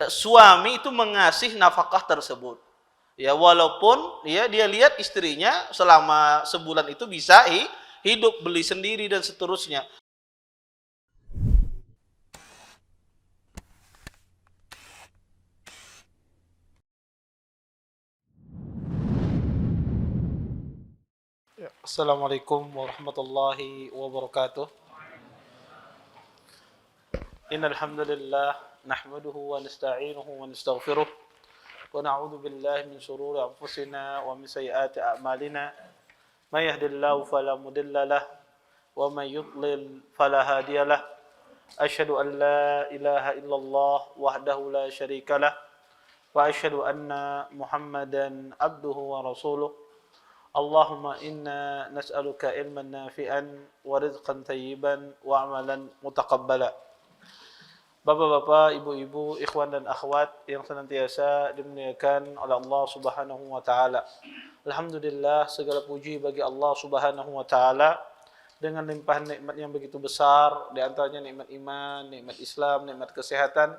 suami itu mengasih nafkah tersebut. Ya, walaupun ya dia lihat istrinya selama sebulan itu bisa hidup, beli sendiri dan seterusnya. Ya, Assalamualaikum warahmatullahi wabarakatuh. Innal hamdalillah nahmaduhu wa nasta'inuhu wa nastaghfiruh wa na'udzu billahi min shururi anfusina wa min sayyiati a'malina. May yahdihillahu fala mudilla lahu wa may yudlil fala hadiya lahu. Asyhadu an la ilaha illallah wahdahu la syarika lah wa asyhadu anna Muhammadan abduhu wa rasuluh. Allahumma inna nas'aluka ilman nafi'an wa rizqan thayyiban wa amalan mutaqabbala. Bapak-bapak, ibu-ibu, ikhwan dan akhwat yang senantiasa dimuliakan oleh Allah Subhanahu wa taala. Alhamdulillah, segala puji bagi Allah Subhanahu wa taala dengan limpahan nikmat yang begitu besar, di antaranya nikmat iman, nikmat Islam, nikmat kesehatan,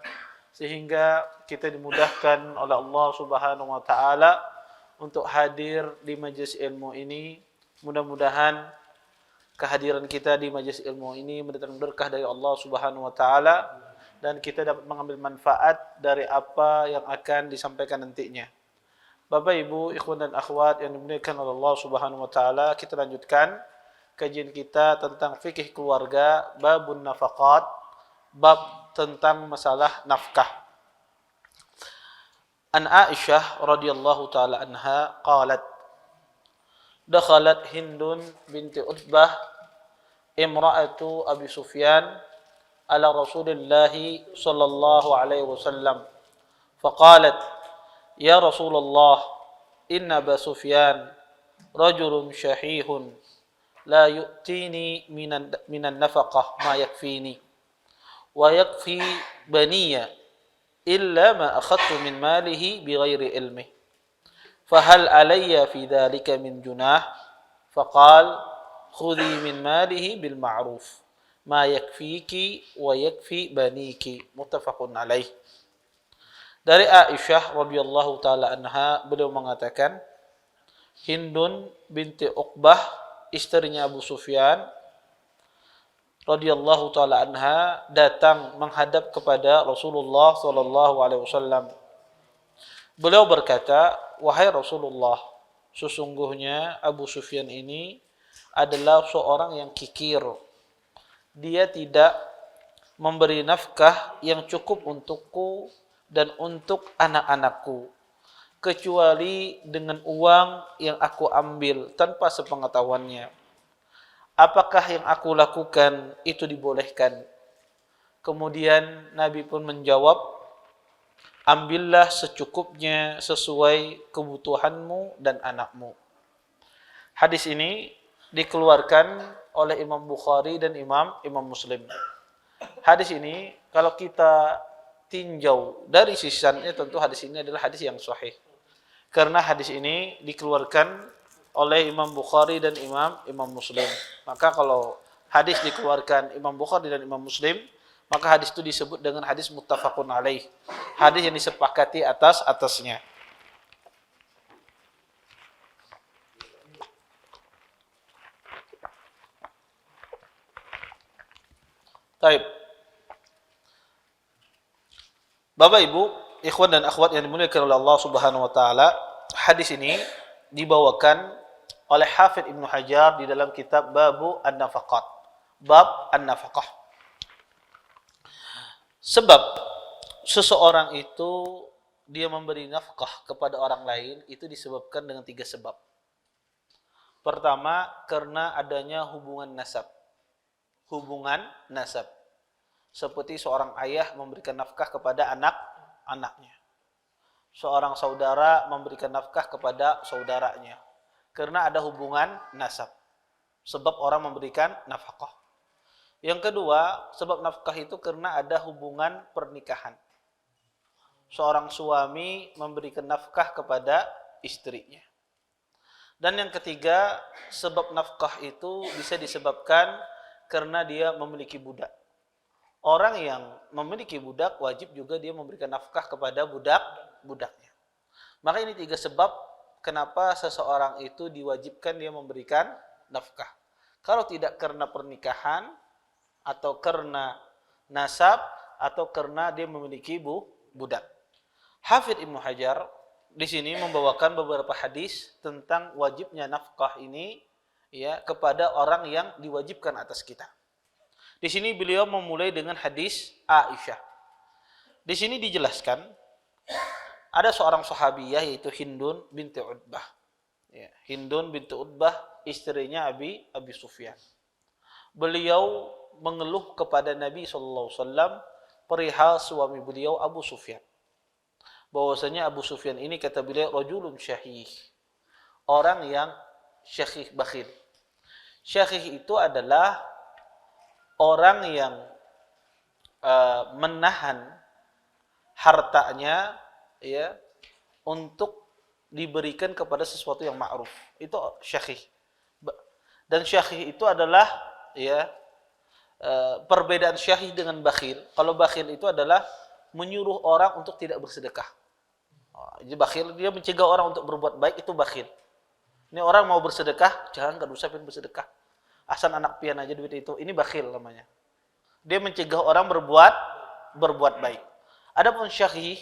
sehingga kita dimudahkan oleh Allah Subhanahu wa taala untuk hadir di majelis ilmu ini. Mudah-mudahan kehadiran kita di majelis ilmu ini mendatangkan berkah dari Allah Subhanahu wa taala dan kita dapat mengambil manfaat dari apa yang akan disampaikan nantinya. Bapak, Ibu, ikhwan dan akhwat yang dimuliakan oleh Allah Subhanahu wa taala, kita lanjutkan kajian kita tentang fikih keluarga, babun nafaqat, bab tentang masalah nafkah. An Aisyah radhiyallahu taala anha qalat, dakhalat Hindun binti Utbah imra'atu Abi Sufyan ala Rasulillah sallallahu alaihi wasallam faqalat ya Rasulullah inna Aba Sufyan rajulun syahihun la yu'tini minan nafaqah ma yakfini wa yakfi baniya illa ma akhadtu min malihi bighairi ilmih fahal alayya fi dhalika min junah faqal khudhi min malihi bil ma'ruf ma yakfiki wa yakfi baniki, muttafaqun alaih. Dari Aisyah radhiyallahu taala anha, beliau mengatakan Hindun binti Uqbah, istrinya Abu Sufyan radhiyallahu taala anha, datang menghadap kepada Rasulullah sallallahu alaihi wasallam. Beliau berkata, wahai Rasulullah, sesungguhnya Abu Sufyan ini adalah seorang yang kikir. Dia tidak memberi nafkah yang cukup untukku dan untuk anak-anakku, kecuali dengan uang yang aku ambil tanpa sepengetahuannya. Apakah yang aku lakukan itu dibolehkan? Kemudian Nabi pun menjawab, ambillah secukupnya sesuai kebutuhanmu dan anakmu. Hadis ini dikeluarkan oleh Imam Bukhari dan Imam Muslim. Hadis ini kalau kita tinjau dari sisi sanadnya, tentu hadis ini adalah hadis yang sahih. Karena hadis ini dikeluarkan oleh Imam Bukhari dan Imam Muslim. Maka kalau hadis dikeluarkan Imam Bukhari dan Imam Muslim, maka hadis itu disebut dengan hadis muttafaqun alaih. Hadis yang disepakati atasnya. Baik. Bapak, Ibu, ikhwan dan akhwat yang dimuliakan oleh Allah Subhanahu wa taala, hadis ini dibawakan oleh Hafidz Ibnu Hajar di dalam kitab Babu An-Nafaqat. Bab An-Nafaqah. Sebab seseorang itu dia memberi nafkah kepada orang lain itu disebabkan dengan 3 sebab. Pertama, karena adanya hubungan nasab. Seperti seorang ayah memberikan nafkah kepada anak-anaknya. Seorang saudara memberikan nafkah kepada saudaranya. Karena ada hubungan nasab. Sebab orang memberikan nafkah. Yang kedua, sebab nafkah itu karena ada hubungan pernikahan. Seorang suami memberikan nafkah kepada istrinya. Dan yang ketiga, sebab nafkah itu bisa disebabkan karena dia memiliki budak. orang yang memiliki budak wajib juga dia memberikan nafkah kepada budaknya. Maka ini 3 sebab kenapa seseorang itu diwajibkan dia memberikan nafkah. Kalau tidak karena pernikahan, atau karena nasab, atau karena dia memiliki budak. Hafidz Ibnu Hajar di sini membawakan beberapa hadis tentang wajibnya nafkah ini ya kepada orang yang diwajibkan atas kita. Di sini beliau memulai dengan hadis Aisyah. Di sini dijelaskan ada seorang sahabiyah yaitu Hindun binti Utbah. Ya, Hindun binti Utbah istrinya Abi Sufyan. Beliau mengeluh kepada Nabi SAW perihal suami beliau Abu Sufyan. Bahwasanya Abu Sufyan ini kata beliau rajulun syahih. Orang yang syahih bakhil. Syahih itu adalah orang yang menahan hartanya ya untuk diberikan kepada sesuatu yang ma'ruf. Itu syahih. Dan syahih itu adalah ya perbedaan syahih dengan bakhil. Kalau bakhil itu adalah menyuruh orang untuk tidak bersedekah. Jadi bakhil dia mencegah orang untuk berbuat baik, itu bakhil. Ini orang mau bersedekah, jangan enggak usah bersedekah. Asal anak pian aja duit itu. Ini bakhil namanya. Dia mencegah orang berbuat baik. Adapun syahih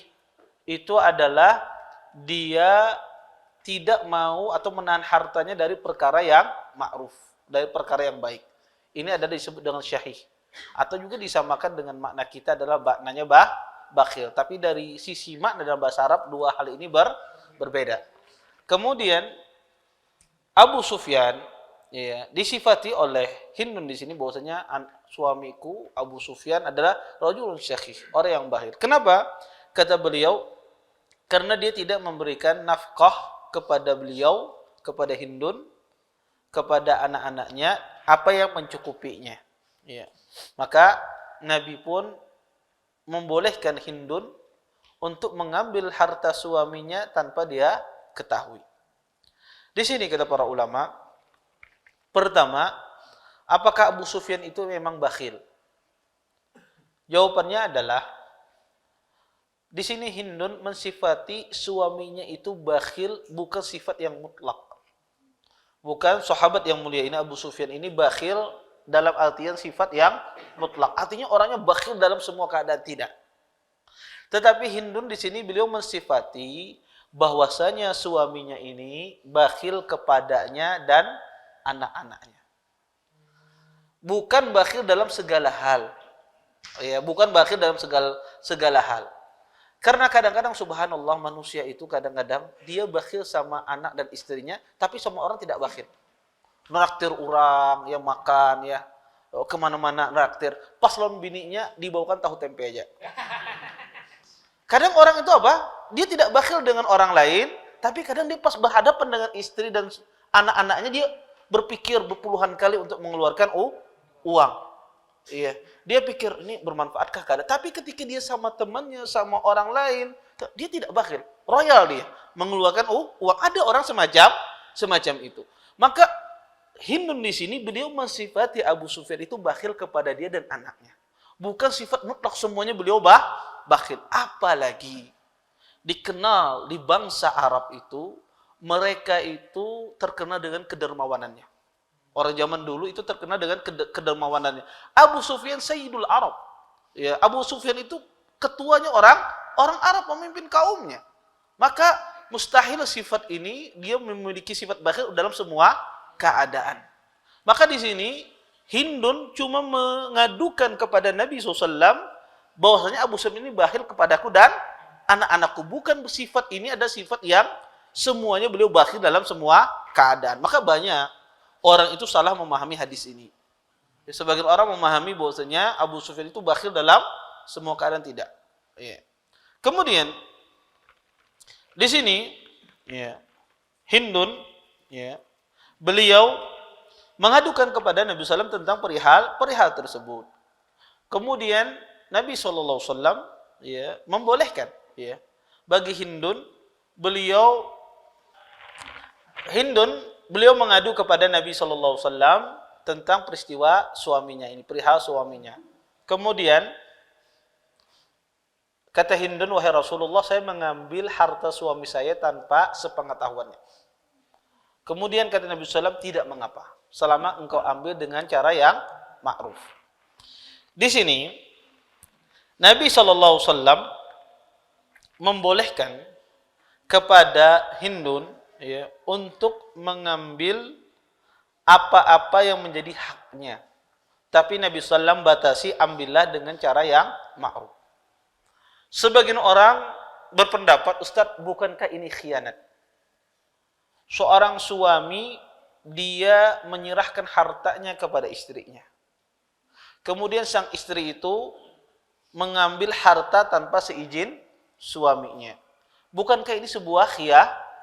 itu adalah dia tidak mau atau menahan hartanya dari perkara yang ma'ruf, dari perkara yang baik. Ini adalah disebut dengan syahih. Atau juga disamakan dengan makna kita adalah maknanya bakhil. Tapi dari sisi makna dalam bahasa Arab, dua hal ini berbeda. Kemudian Abu Sufyan ya, disifati oleh Hindun di sini bahwasanya suamiku Abu Sufyan adalah rajulun syahih, orang yang bakhil. Kenapa? Kata beliau, karena dia tidak memberikan nafkah kepada beliau, kepada Hindun, kepada anak-anaknya, apa yang mencukupinya. Ya. Maka Nabi pun membolehkan Hindun untuk mengambil harta suaminya tanpa dia ketahui. Di sini kata para ulama, pertama, apakah Abu Sufyan itu memang bakhil? Jawabannya adalah di sini Hindun mensifati suaminya itu bakhil bukan sifat yang mutlak. Bukan sahabat yang mulia ini Abu Sufyan ini bakhil dalam artian sifat yang mutlak. Artinya orangnya bakhil dalam semua keadaan, tidak. Tetapi Hindun di sini beliau mensifati bahwasanya suaminya ini bakhil kepadanya dan anak-anaknya. Bukan bakhil dalam segala hal. Ya, bukan bakhil dalam segala hal. Karena kadang-kadang subhanallah manusia itu kadang-kadang dia bakhil sama anak dan istrinya, tapi sama orang tidak bakhil. Nraktir orang yang makan ya, kemana-mana nraktir. Pas lawan bininya dibawakan tahu tempe aja. Kadang orang itu apa? Dia tidak bakhil dengan orang lain, tapi kadang dia pas berhadapan dengan istri dan anak-anaknya dia berpikir berpuluhan kali untuk mengeluarkan uang. Iya, dia pikir ini bermanfaatkah keadaan. Tapi ketika dia sama temannya, sama orang lain, dia tidak bakhil. Royal dia mengeluarkan uang. Ada orang semacam itu. Maka Hindun di sini beliau mensifati Abu Sufyan itu bakhil kepada dia dan anaknya. Bukan sifat mutlak semuanya beliau bakhil. Apalagi dikenal di bangsa Arab itu, mereka itu terkenal dengan kedermawanannya. Orang zaman dulu itu terkenal dengan kedermawanannya. Abu Sufyan Sayyidul Arab. Ya, Abu Sufyan itu ketuanya orang Arab, pemimpin kaumnya. Maka mustahil sifat ini dia memiliki sifat bakhil dalam semua keadaan. Maka di sini Hindun cuma mengadukan kepada Nabi SAW bahwasanya Abu Sufyan ini bakhil kepadaku dan anak-anakku. Bukan sifat ini ada sifat yang semuanya beliau bakhil dalam semua keadaan. Maka banyak orang itu salah memahami hadis ini. Sebagian orang memahami bahwasanya Abu Sufyan itu bakhil dalam semua keadaan, tidak. Ya. Kemudian di sini ya, Hindun ya, beliau mengadukan kepada Nabi SAW tentang perihal tersebut. Kemudian Nabi SAW ya, membolehkan ya, bagi Hindun, beliau mengadu kepada Nabi SAW tentang peristiwa suaminya ini, perihal suaminya. Kemudian kata Hindun, wahai Rasulullah, saya mengambil harta suami saya tanpa sepengetahuannya. Kemudian kata Nabi SAW, tidak mengapa, selama engkau ambil dengan cara yang ma'ruf. Di sini Nabi SAW membolehkan kepada Hindun ya, untuk mengambil apa-apa yang menjadi haknya. Tapi Nabi SAW batasi, ambillah dengan cara yang ma'ruf. Sebagian orang berpendapat, Ustaz, bukankah ini khianat? Seorang suami, dia menyerahkan hartanya kepada istrinya. Kemudian sang istri itu mengambil harta tanpa seizin suaminya. Bukankah ini sebuah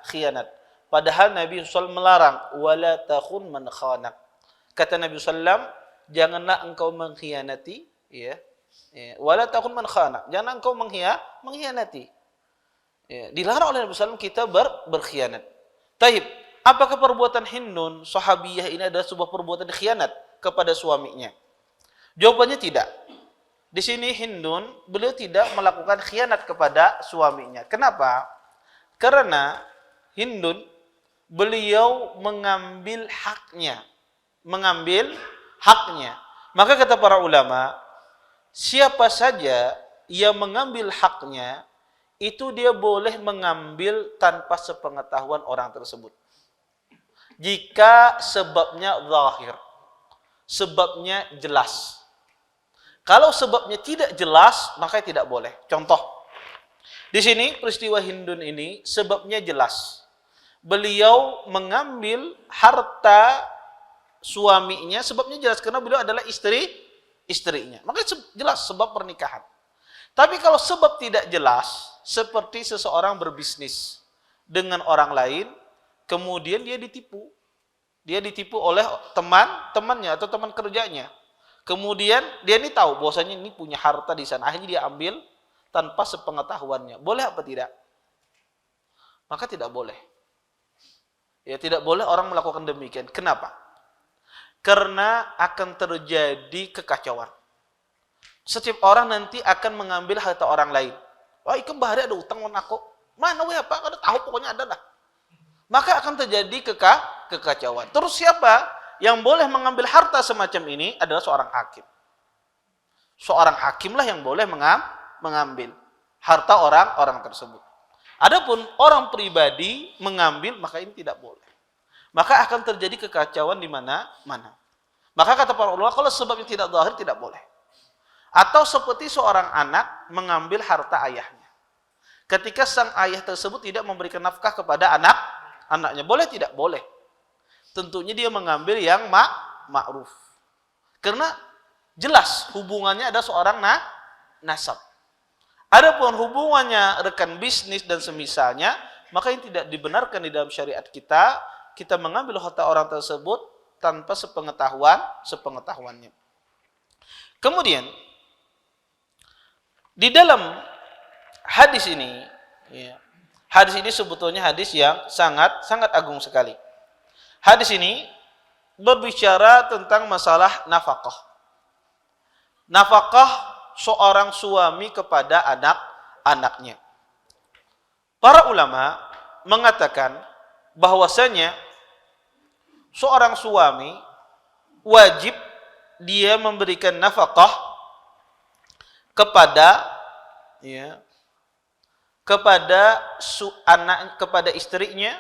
khianat? Padahal Nabi SAW melarang, wala takhun man khanak. Kata Nabi SAW, janganlah engkau mengkhianati, ya. Wala takhun man khanak. Jangan engkau mengkhianati. Ya. Dilarang oleh Nabi SAW kita berkhianat. Taib, apakah perbuatan Hindun, sahabiyah ini adalah sebuah perbuatan khianat kepada suaminya? Jawabannya tidak. Di sini Hindun, beliau tidak melakukan khianat kepada suaminya. Kenapa? Karena Hindun, beliau mengambil haknya. Maka kata para ulama, siapa saja yang mengambil haknya, itu dia boleh mengambil tanpa sepengetahuan orang tersebut. Jika sebabnya zahir, sebabnya jelas. Kalau sebabnya tidak jelas, maka tidak boleh. Contoh, di sini peristiwa Hindun ini sebabnya jelas. Beliau mengambil harta suaminya, sebabnya jelas karena beliau adalah istrinya. Maka jelas sebab pernikahan. Tapi kalau sebab tidak jelas, seperti seseorang berbisnis dengan orang lain, kemudian dia ditipu. Dia ditipu oleh temannya atau teman kerjanya. Kemudian dia ini tahu bahwasanya ini punya harta di sana. Akhirnya dia ambil tanpa sepengetahuannya. Boleh apa tidak? Maka tidak boleh. Ya, tidak boleh orang melakukan demikian. Kenapa? Karena akan terjadi kekacauan. Setiap orang nanti akan mengambil harta orang lain. Wah, ikan bahari ada utang sama aku. Mana weh apa? Kada tahu, pokoknya ada lah. Maka akan terjadi kekacauan. Terus siapa yang boleh mengambil harta semacam ini adalah seorang hakim. Seorang hakimlah yang boleh mengambil harta orang tersebut. Adapun orang pribadi mengambil, maka ini tidak boleh. Maka akan terjadi kekacauan di mana-mana. Maka kata para ulama, kalau sebabnya tidak zahir, tidak boleh. Atau seperti seorang anak mengambil harta ayahnya. Ketika sang ayah tersebut tidak memberikan nafkah kepada anaknya. Boleh tidak? Boleh. Tentunya dia mengambil yang ma'ruf. Karena jelas hubungannya ada seorang nasab. Adapun hubungannya rekan bisnis dan semisalnya, maka yang tidak dibenarkan di dalam syariat kita mengambil harta orang tersebut tanpa sepengetahuannya. Kemudian di dalam hadis ini, ya, hadis ini sebetulnya hadis yang sangat agung sekali. Hadis ini berbicara tentang masalah nafkah. Nafkah seorang suami kepada anak-anaknya. Para ulama mengatakan bahwasanya seorang suami wajib dia memberikan nafkah kepada kepada istrinya,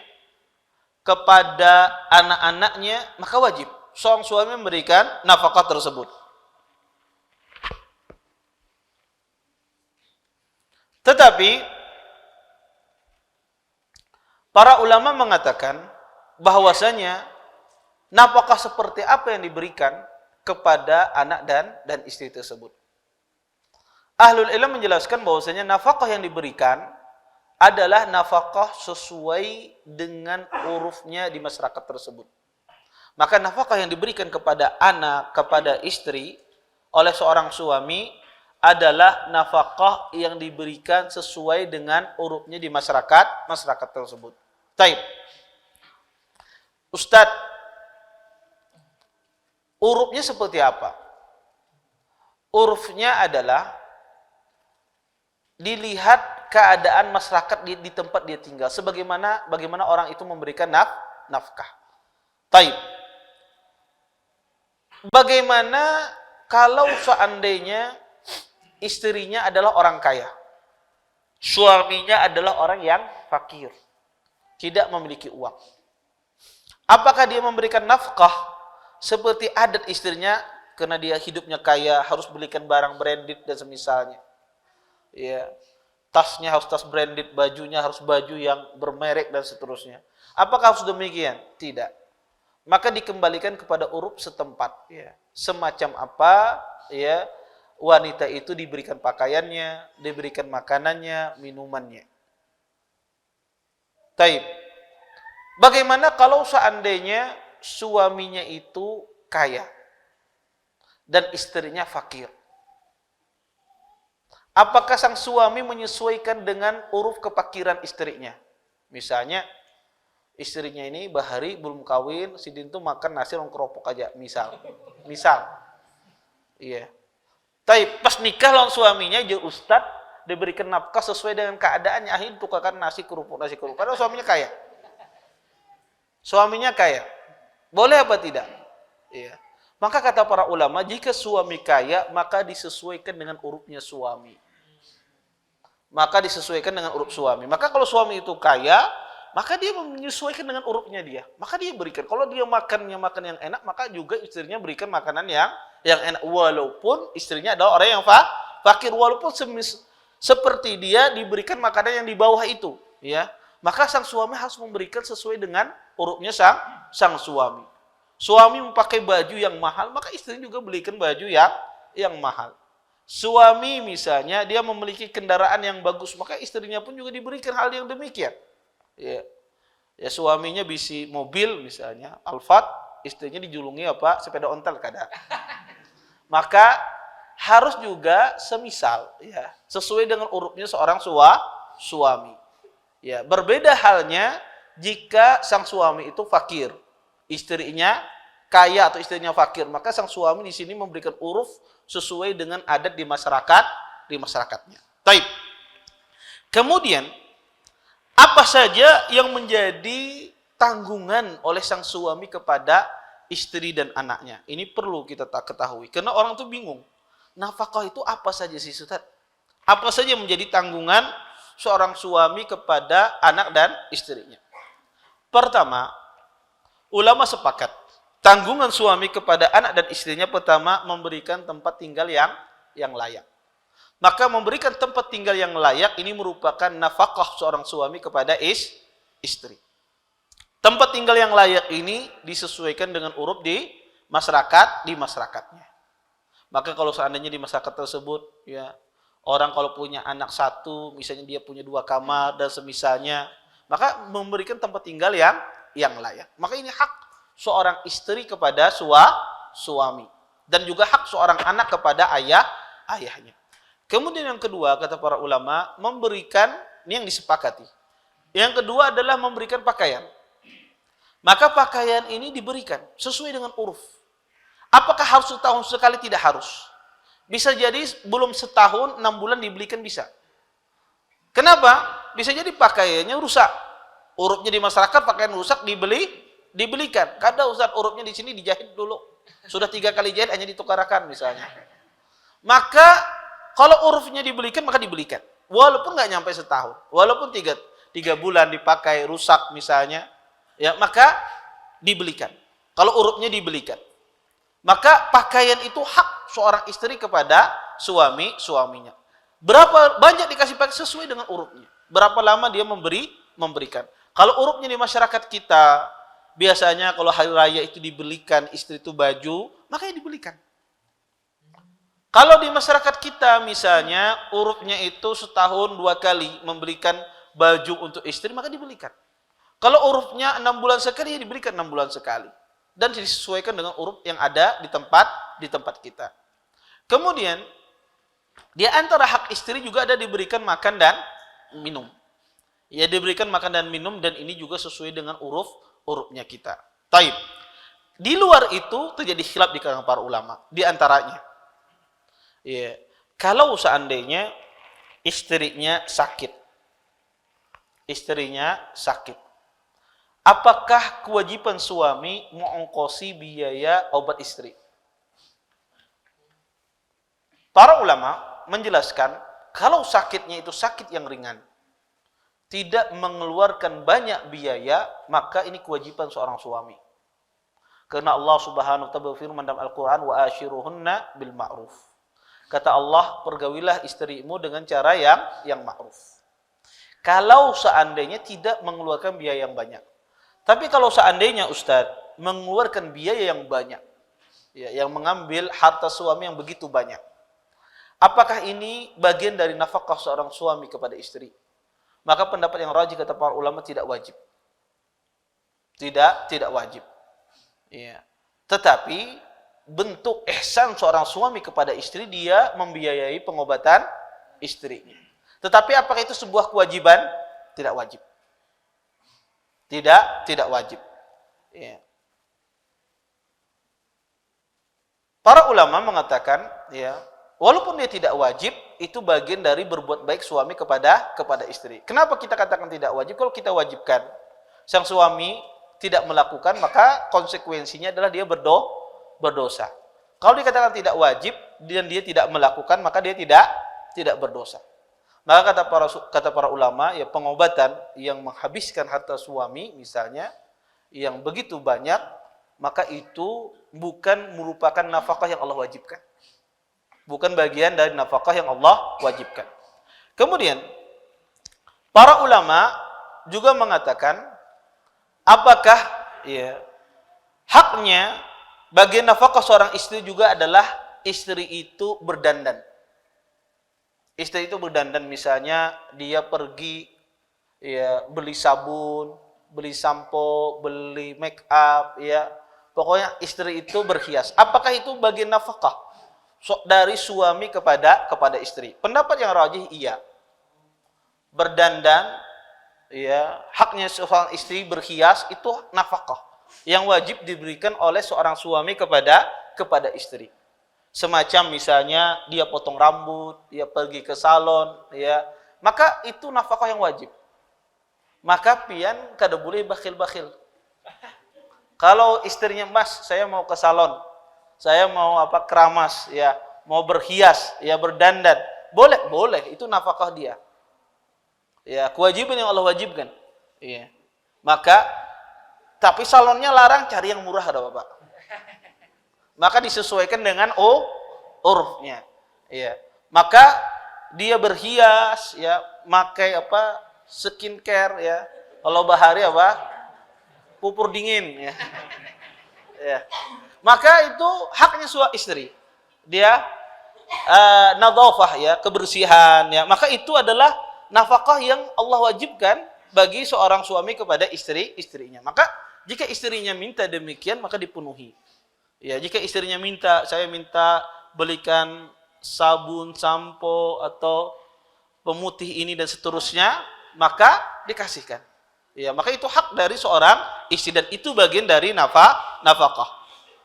kepada anak-anaknya, maka wajib seorang suami memberikan nafkah tersebut. Tetapi para ulama mengatakan bahwasanya nafkah seperti apa yang diberikan kepada anak dan istri tersebut. Ahlul ilm menjelaskan bahwasanya nafkah yang diberikan adalah nafkah sesuai dengan urufnya di masyarakat tersebut. Maka nafkah yang diberikan kepada anak, kepada istri oleh seorang suami adalah nafkah yang diberikan sesuai dengan urufnya di masyarakat tersebut. Taib. Ustadz, urufnya seperti apa? urufnya adalah dilihat keadaan masyarakat di tempat dia tinggal, bagaimana orang itu memberikan nafkah. Taib. Bagaimana kalau seandainya istrinya adalah orang kaya, suaminya adalah orang yang fakir, tidak memiliki uang? Apakah dia memberikan nafkah seperti adat istrinya, karena dia hidupnya kaya, harus belikan barang branded dan semisalnya? Ya, tasnya harus tas branded, bajunya harus baju yang bermerek dan seterusnya. Apakah harus demikian? Tidak. Maka dikembalikan kepada uruf setempat. Ya. Semacam apa ya wanita itu diberikan pakaiannya, diberikan makanannya, minumannya. Taib. Bagaimana kalau seandainya suaminya itu kaya dan istrinya fakir? Apakah sang suami menyesuaikan dengan uruf kefakiran istrinya? Misalnya, istrinya ini bahari belum kawin, si Din tuh makan nasi orang keropok aja, misal. Iya. Tapi pas nikah lawan suaminya, jadi ustad diberikan nafkah sesuai dengan keadaannya, akhirnya tukarkan nasi kerupuk. Padahal suaminya kaya. Suaminya kaya. Boleh apa tidak? Iya. Maka kata para ulama, jika suami kaya, maka disesuaikan dengan urufnya suami. Maka kalau suami itu kaya, maka dia menyesuaikan dengan urufnya dia. Maka dia berikan. Kalau dia makan yang enak, maka juga istrinya berikan makanan yang enak. Walaupun istrinya adalah orang yang fakir, walaupun seperti dia diberikan makanan yang di bawah itu, ya. Maka sang suami harus memberikan sesuai dengan urufnya sang suami. Suami memakai baju yang mahal, maka istrinya juga belikan baju yang mahal. Suami misalnya dia memiliki kendaraan yang bagus, maka istrinya pun juga diberikan hal yang demikian. Ya, suaminya bisi mobil misalnya, Alphard, istrinya dijulungi apa? Sepeda ontel kadang. Maka harus juga semisal, ya, sesuai dengan urufnya seorang suami. Ya, berbeda halnya jika sang suami itu fakir, istrinya kaya atau istrinya fakir, maka sang suami di sini memberikan uruf sesuai dengan adat di masyarakatnya. Taib. Kemudian apa saja yang menjadi tanggungan oleh sang suami kepada istri dan anaknya? Ini perlu kita ketahui, karena orang tuh bingung. Nafkah itu apa saja sih, Ustaz? Apa saja yang menjadi tanggungan seorang suami kepada anak dan istrinya? Pertama, ulama sepakat tanggungan suami kepada anak dan istrinya pertama memberikan tempat tinggal yang layak. Maka memberikan tempat tinggal yang layak ini merupakan nafkah seorang suami kepada istri. Tempat tinggal yang layak ini disesuaikan dengan uruf di masyarakatnya. Maka kalau seandainya di masyarakat tersebut, ya, orang kalau punya anak satu, misalnya dia punya 2 kamar dan semisalnya, maka memberikan tempat tinggal yang layak. Maka ini hak seorang istri kepada suami, dan juga hak seorang anak kepada ayahnya. Kemudian yang kedua, kata para ulama, memberikan, ini yang disepakati. Yang kedua adalah memberikan pakaian. Maka pakaian ini diberikan sesuai dengan uruf. Apakah harus setahun sekali? Tidak harus. Bisa jadi belum setahun, 6 bulan dibelikan bisa. Kenapa? Bisa jadi pakaiannya rusak. Urufnya di masyarakat pakaian rusak dibelikan. Kadang Ustaz urufnya di sini dijahit dulu. Sudah 3 kali jahit hanya ditukarakan misalnya. Maka kalau urufnya dibelikan maka dibelikan. Walaupun nggak nyampe setahun. Walaupun 3 bulan dipakai rusak misalnya. Ya, maka dibelikan. Kalau urufnya dibelikan. Maka pakaian itu hak seorang istri kepada suaminya. Berapa banyak dikasih pakaian sesuai dengan urufnya. Berapa lama dia memberikan. Kalau urufnya di masyarakat kita, biasanya kalau hari raya itu dibelikan istri itu baju, makanya dibelikan. Kalau di masyarakat kita misalnya urufnya itu setahun 2 kali membelikan baju untuk istri, maka dibelikan. Kalau urufnya 6 bulan sekali, ya dibelikan 6 bulan sekali. Dan disesuaikan dengan uruf yang ada di tempat kita. Kemudian di antara hak istri juga ada diberikan makan dan minum. Ya, diberikan makan dan minum, dan ini juga sesuai dengan urufnya kita. Taib. Di luar itu terjadi khilaf di kalangan para ulama. Di antaranya, Ya, kalau seandainya istrinya sakit, apakah kewajiban suami mengongkosi biaya obat istri? Para ulama menjelaskan, kalau sakitnya itu sakit yang ringan, tidak mengeluarkan banyak biaya, maka ini kewajiban seorang suami. Karena Allah Subhanahu wa taala berfirman dalam Al-Qur'an, wa ashiruhunna bil ma'ruf. Kata Allah, pergaulilah istrimu dengan cara yang ma'ruf. Kalau seandainya tidak mengeluarkan biaya yang banyak. Tapi kalau seandainya Ustaz mengeluarkan biaya yang banyak, ya, yang mengambil harta suami yang begitu banyak, apakah ini bagian dari nafkah seorang suami kepada istri? Maka pendapat yang rajih kata para ulama tidak wajib. Tidak wajib. Ya. Tetapi bentuk ihsan seorang suami kepada istri, dia membiayai pengobatan istrinya. Tetapi apakah itu sebuah kewajiban? Tidak wajib. Tidak wajib. Ya. Para ulama mengatakan, ya, walaupun dia tidak wajib, itu bagian dari berbuat baik suami kepada istri. Kenapa kita katakan tidak wajib? Kalau kita wajibkan, sang suami tidak melakukan, maka konsekuensinya adalah dia berdosa. Kalau dikatakan tidak wajib dan dia tidak melakukan, maka dia tidak berdosa. Maka kata para ulama, ya, pengobatan yang menghabiskan harta suami misalnya yang begitu banyak, maka itu bukan merupakan nafkah yang Allah wajibkan. Bukan bagian dari nafkah yang Allah wajibkan. Kemudian para ulama juga mengatakan, apakah, ya, haknya bagian nafkah seorang istri juga adalah istri itu berdandan. Istri itu berdandan, misalnya dia pergi, ya, beli sabun, beli sampo, beli make up, ya, pokoknya istri itu berhias. Apakah itu bagian nafkah dari suami kepada istri? Pendapat yang rajih iya. Berdandan, ya, haknya seorang istri berhias itu nafkah yang wajib diberikan oleh seorang suami kepada istri. Semacam misalnya dia potong rambut, dia pergi ke salon, ya, maka itu nafkah yang wajib. Maka pian kada boleh bakhil-bakhil. Kalau istrinya, Mas, saya mau ke salon, saya mau keramas, ya, mau berhias, ya, berdandan, boleh, itu nafkah dia. Ya, kewajiban yang Allah wajibkan. Iya. Maka tapi salonnya larang, cari yang murah, ada Bapak. Maka disesuaikan dengan urufnya. Iya. Maka dia berhias, ya, pakai skincare, ya. Kalau bahari pupur dingin, ya. Ya. Maka itu haknya istri. Dia nadhafah, ya, kebersihan, ya. Maka itu adalah nafkah yang Allah wajibkan bagi seorang suami kepada istrinya. Maka jika istrinya minta demikian, maka dipenuhi. Ya, jika istrinya saya minta belikan sabun, sampo atau pemutih ini dan seterusnya, maka dikasihkan. Ya, maka itu hak dari seorang istri dan itu bagian dari nafkah.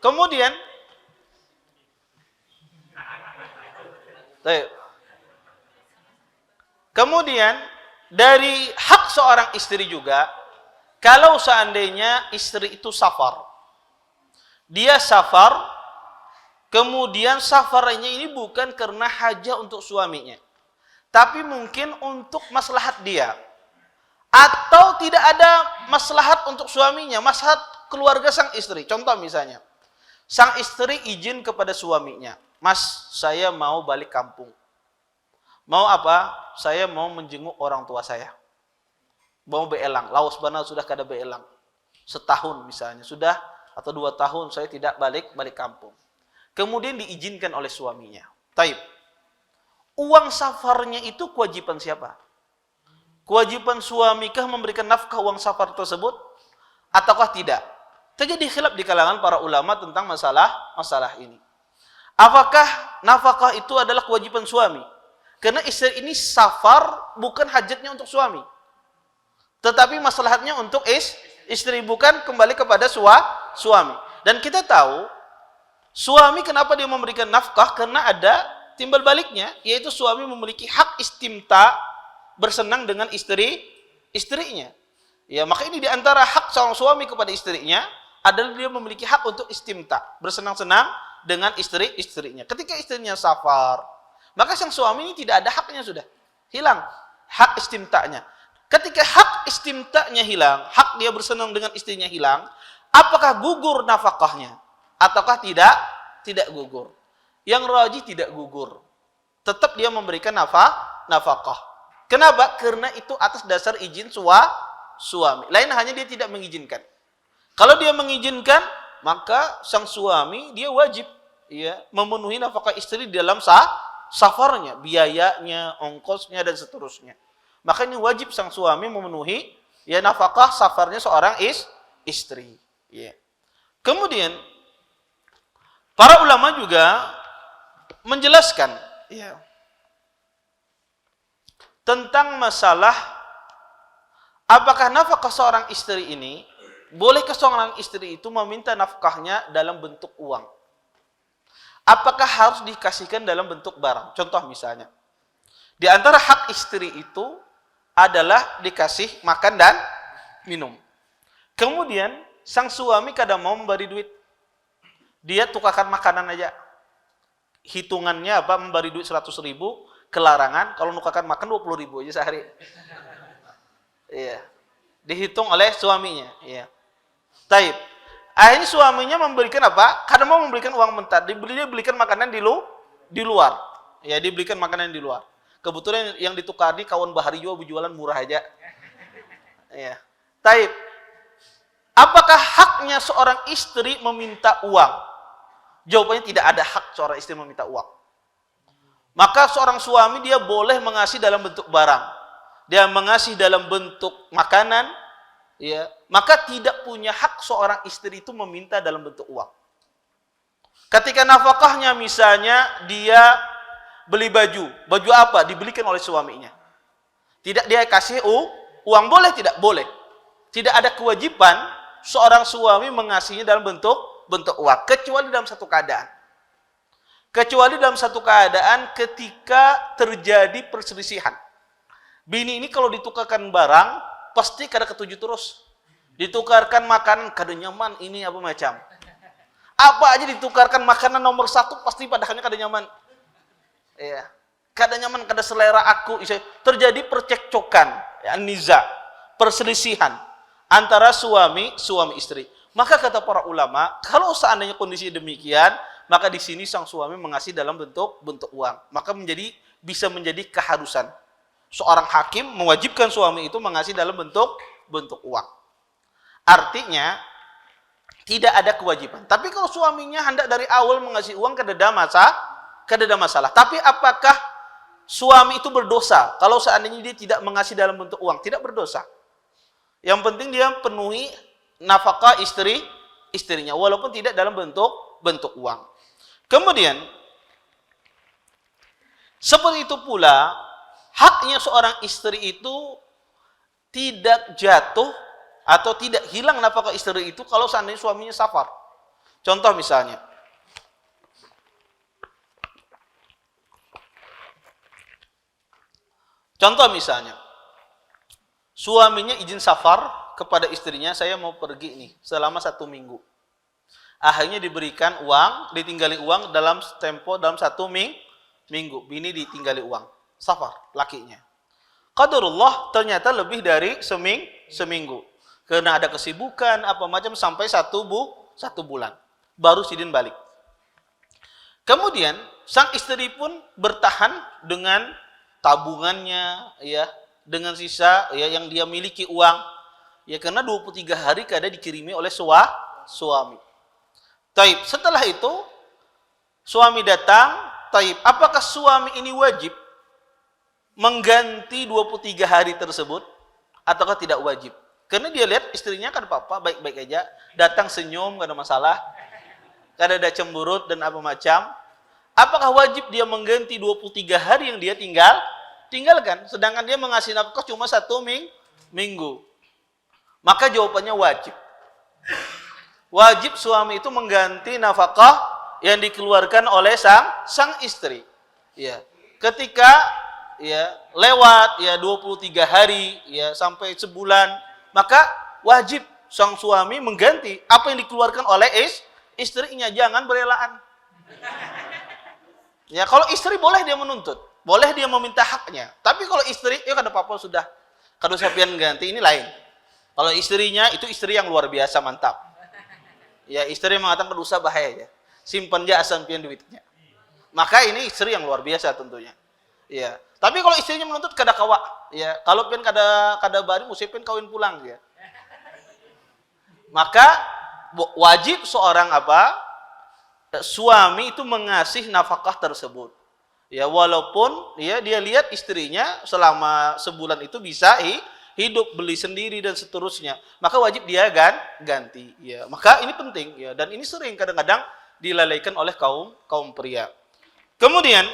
Kemudian dari hak seorang istri juga, kalau seandainya istri itu safar, dia safar, kemudian safarnya ini bukan karena hajah untuk suaminya, tapi mungkin untuk maslahat dia, atau tidak ada maslahat untuk suaminya, maslahat keluarga sang istri. Contoh misalnya, sang istri izin kepada suaminya, Mas, saya mau balik kampung. Mau apa? Saya mau menjenguk orang tua saya. Mau beelang, laos bana sudah kada beelang. Setahun misalnya, sudah atau 2 tahun saya tidak balik kampung. Kemudian diizinkan oleh suaminya. Taib. Uang safarnya itu kewajiban siapa? Kewajiban suamikah memberikan nafkah uang safar tersebut? Ataukah tidak? Terjadi khilaf di kalangan para ulama tentang masalah ini. Apakah nafkah itu adalah kewajiban suami? Karena istri ini safar bukan hajatnya untuk suami. Tetapi masalahnya untuk istri, bukan kembali kepada suami. Dan kita tahu, suami kenapa dia memberikan nafkah? Karena ada timbal baliknya, yaitu suami memiliki hak istimta bersenang dengan istrinya. Ya, maka ini diantara hak seorang suami kepada istrinya adalah dia memiliki hak untuk istimta, bersenang-senang dengan istrinya. Ketika istrinya safar, maka sang suami ini tidak ada haknya, sudah hilang hak istimtanya. Ketika hak istimtanya hilang, hak dia bersenang dengan istrinya hilang, apakah gugur nafkahnya ataukah tidak gugur? Yang rajih tidak gugur. Tetap dia memberikan nafkah. Kenapa? Karena itu atas dasar izin suami. Lain hanya dia tidak mengizinkan. Kalau dia mengizinkan, maka sang suami dia wajib ya memenuhi nafkah istri dalam safarnya, biayanya, ongkosnya dan seterusnya. Maka ini wajib sang suami memenuhi ya nafkah safarnya seorang istri. Ya. Kemudian para ulama juga menjelaskan ya, tentang masalah apakah nafkah seorang istri ini, bolehkah seorang istri itu meminta nafkahnya dalam bentuk uang? Apakah harus dikasihkan dalam bentuk barang? Contoh misalnya, di antara hak istri itu adalah dikasih makan dan minum. Kemudian sang suami kadang mau memberi duit, dia tukarkan makanan aja. Hitungannya apa? Memberi duit 100.000, kelarangan kalau nukarkan makan 20.000 aja sehari. Iya. Dihitung oleh suaminya, iya. Taib. Akhirnya suaminya memberikan apa? Kadang mau memberikan uang mentah, dia belikan makanan di luar. Ya, dibelikan makanan di luar. Kebetulan yang ditukar di kawan bahari juga berjualan murah aja. Iya. Taib. Apakah haknya seorang istri meminta uang? Jawabannya tidak ada hak seorang istri meminta uang. Maka seorang suami dia boleh mengasih dalam bentuk barang. Dia mengasih dalam bentuk makanan, ya. Maka tidak punya hak seorang istri itu meminta dalam bentuk uang. Ketika nafkahnya misalnya dia beli baju apa? Dibelikan oleh suaminya. Tidak dia kasih uang, boleh tidak? Boleh. Tidak ada kewajiban seorang suami mengasihnya dalam bentuk uang, kecuali dalam satu keadaan. Kecuali dalam satu keadaan ketika terjadi perselisihan. Bini ini kalau ditukarkan barang, pasti kada ketujuh terus. Ditukarkan makanan, kada nyaman, ini apa macam. Apa aja ditukarkan makanan nomor 1, pasti padahalnya kada nyaman. Iya. Kada nyaman, kada selera aku. Terjadi percekcokan, ya, niza, perselisihan antara suami istri. Maka kata para ulama, kalau seandainya kondisi demikian, maka di sini sang suami mengasih dalam bentuk uang. Maka bisa menjadi keharusan. Seorang hakim mewajibkan suami itu mengasih dalam bentuk uang. Artinya tidak ada kewajiban. Tapi kalau suaminya hendak dari awal mengasih uang, kada ada masalah. Tapi apakah suami itu berdosa kalau seandainya dia tidak mengasih dalam bentuk uang? Tidak berdosa. Yang penting dia penuhi nafkah istrinya walaupun tidak dalam bentuk uang. Kemudian seperti itu pula haknya seorang istri itu tidak jatuh atau tidak hilang nafkah istri itu kalau seandainya suaminya safar. Contoh misalnya, suaminya izin safar kepada istrinya, saya mau pergi nih selama 1 minggu. Akhirnya diberikan uang, ditinggali uang dalam 1 minggu. Bini ditinggali uang, safar lakinya. Qadarullah ternyata lebih dari seminggu. Karena ada kesibukan apa macam sampai 1 bulan. Baru sidin balik. Kemudian sang istri pun bertahan dengan tabungannya, ya, dengan sisa ya yang dia miliki uang. Ya, karena 23 hari kada dikirimi oleh suami. Taib. Setelah itu suami datang. Taib. Apakah suami ini wajib mengganti 23 hari tersebut ataukah tidak wajib? Karena dia lihat istrinya kan apa-apa, baik-baik aja, datang senyum, kada masalah, kada ada cemberut dan apa macam. Apakah wajib dia mengganti 23 hari yang dia tinggalkan, sedangkan dia mengasih nafkah cuma 1 minggu? Maka jawabannya wajib. Wajib suami itu mengganti nafkah yang dikeluarkan oleh sang istri. Ya. Ketika ya lewat ya 23 hari ya sampai sebulan, maka wajib sang suami mengganti apa yang dikeluarkan oleh istrinya, jangan berelaan. Ya, kalau istri boleh dia menuntut, boleh dia meminta haknya. Tapi kalau istri, ya kada apa-apa sudah. Kalau sapian ganti ini lain. Kalau istrinya itu istri yang luar biasa mantap. Ya, istri yang mengatakan kada usah bahaya ya. Simpan aja sampean duitnya. Maka ini istri yang luar biasa tentunya. Ya. Tapi kalau istrinya menuntut kada kawa, ya. Kalau pian kada bari musipin kawin pulang ya. Maka wajib seorang suami itu mengasih nafkah tersebut. Ya, walaupun ya dia lihat istrinya selama sebulan itu bisa hidup, beli sendiri dan seterusnya, maka wajib dia ganti. Ya, maka ini penting ya, dan ini sering kadang-kadang dilalaikan oleh kaum pria. Kemudian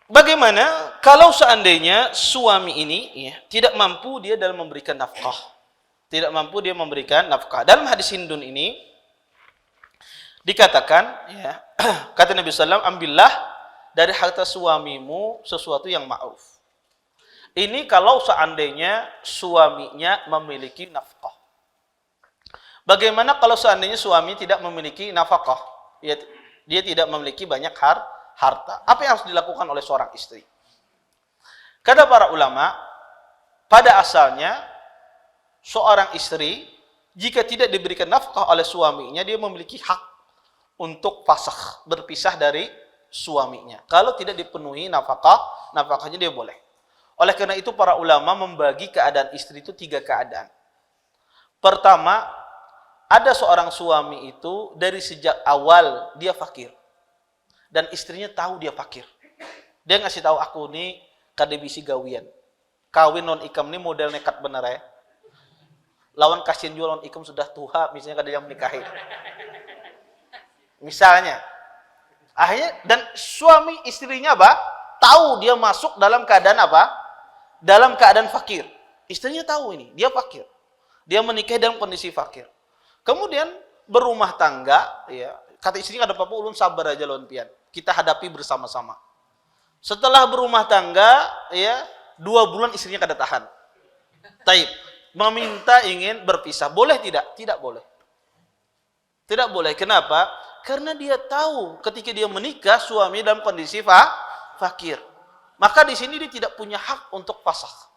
bagaimana kalau seandainya suami ini ya, tidak mampu dia dalam memberikan nafkah? Tidak mampu dia memberikan nafkah. Dalam hadis Hindun ini dikatakan ya, kata Nabi SAW, ambillah dari harta suamimu sesuatu yang ma'ruf. Ini kalau seandainya suaminya memiliki nafkah. Bagaimana kalau seandainya suami tidak memiliki nafkah? Ya, dia tidak memiliki banyak harta. Apa yang harus dilakukan oleh seorang istri? Kata para ulama, pada asalnya seorang istri jika tidak diberikan nafkah oleh suaminya, dia memiliki hak untuk fasakh, berpisah dari suaminya. Kalau tidak dipenuhi nafkahnya dia boleh. Oleh karena itu para ulama membagi keadaan istri itu 3 keadaan. Pertama, ada seorang suami itu dari sejak awal dia fakir. Dan istrinya tahu dia fakir. Dia ngasih tahu, aku nih kada bisi gawian. Kawin non ikam nih model nekat bener ya. Lawan kasihan jual lawan ikam sudah tua, misalnya kada yang menikahi. Misalnya. Akhirnya, dan suami istrinya tahu dia masuk dalam keadaan dalam keadaan fakir. Istrinya tahu ini, dia fakir. Dia menikah dalam kondisi fakir. Kemudian berumah tangga, ya. Kata istrinya kada apa-apa, ulun sabar aja lawan pian. Kita hadapi bersama-sama. Setelah berumah tangga, ya, 2 bulan istrinya kada tahan. Taib. Meminta ingin berpisah. Boleh tidak? Tidak boleh. Tidak boleh. Kenapa? Karena dia tahu ketika dia menikah suami dalam kondisi fakir. Maka di sini dia tidak punya hak untuk fasakh.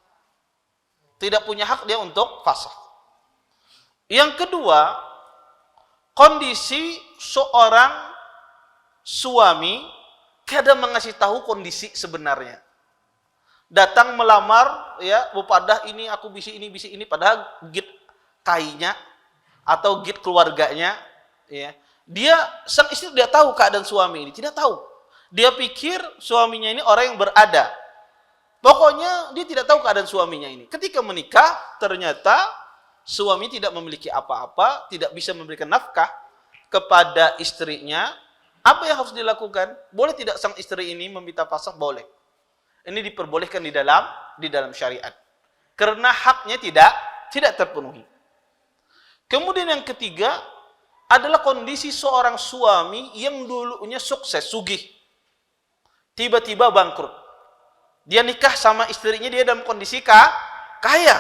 Tidak punya hak dia untuk fasakh. Yang kedua, kondisi seorang suami kadang mengasih tahu kondisi sebenarnya. Datang melamar, ya, bupadah ini aku bisi ini, padahal git kainya atau git keluarganya, ya. Sang istri tidak tahu keadaan suami ini, tidak tahu. Dia pikir suaminya ini orang yang berada. Pokoknya dia tidak tahu keadaan suaminya ini. Ketika menikah, ternyata suami tidak memiliki apa-apa, tidak bisa memberikan nafkah kepada istrinya. Apa yang harus dilakukan? Boleh tidak sang istri ini meminta fasakh? Boleh. Ini diperbolehkan di dalam syariat. Karena haknya tidak terpenuhi. Kemudian yang ketiga adalah kondisi seorang suami yang dulunya sukses, sugih. Tiba-tiba bangkrut. Dia nikah sama istrinya, dia dalam kondisi kaya.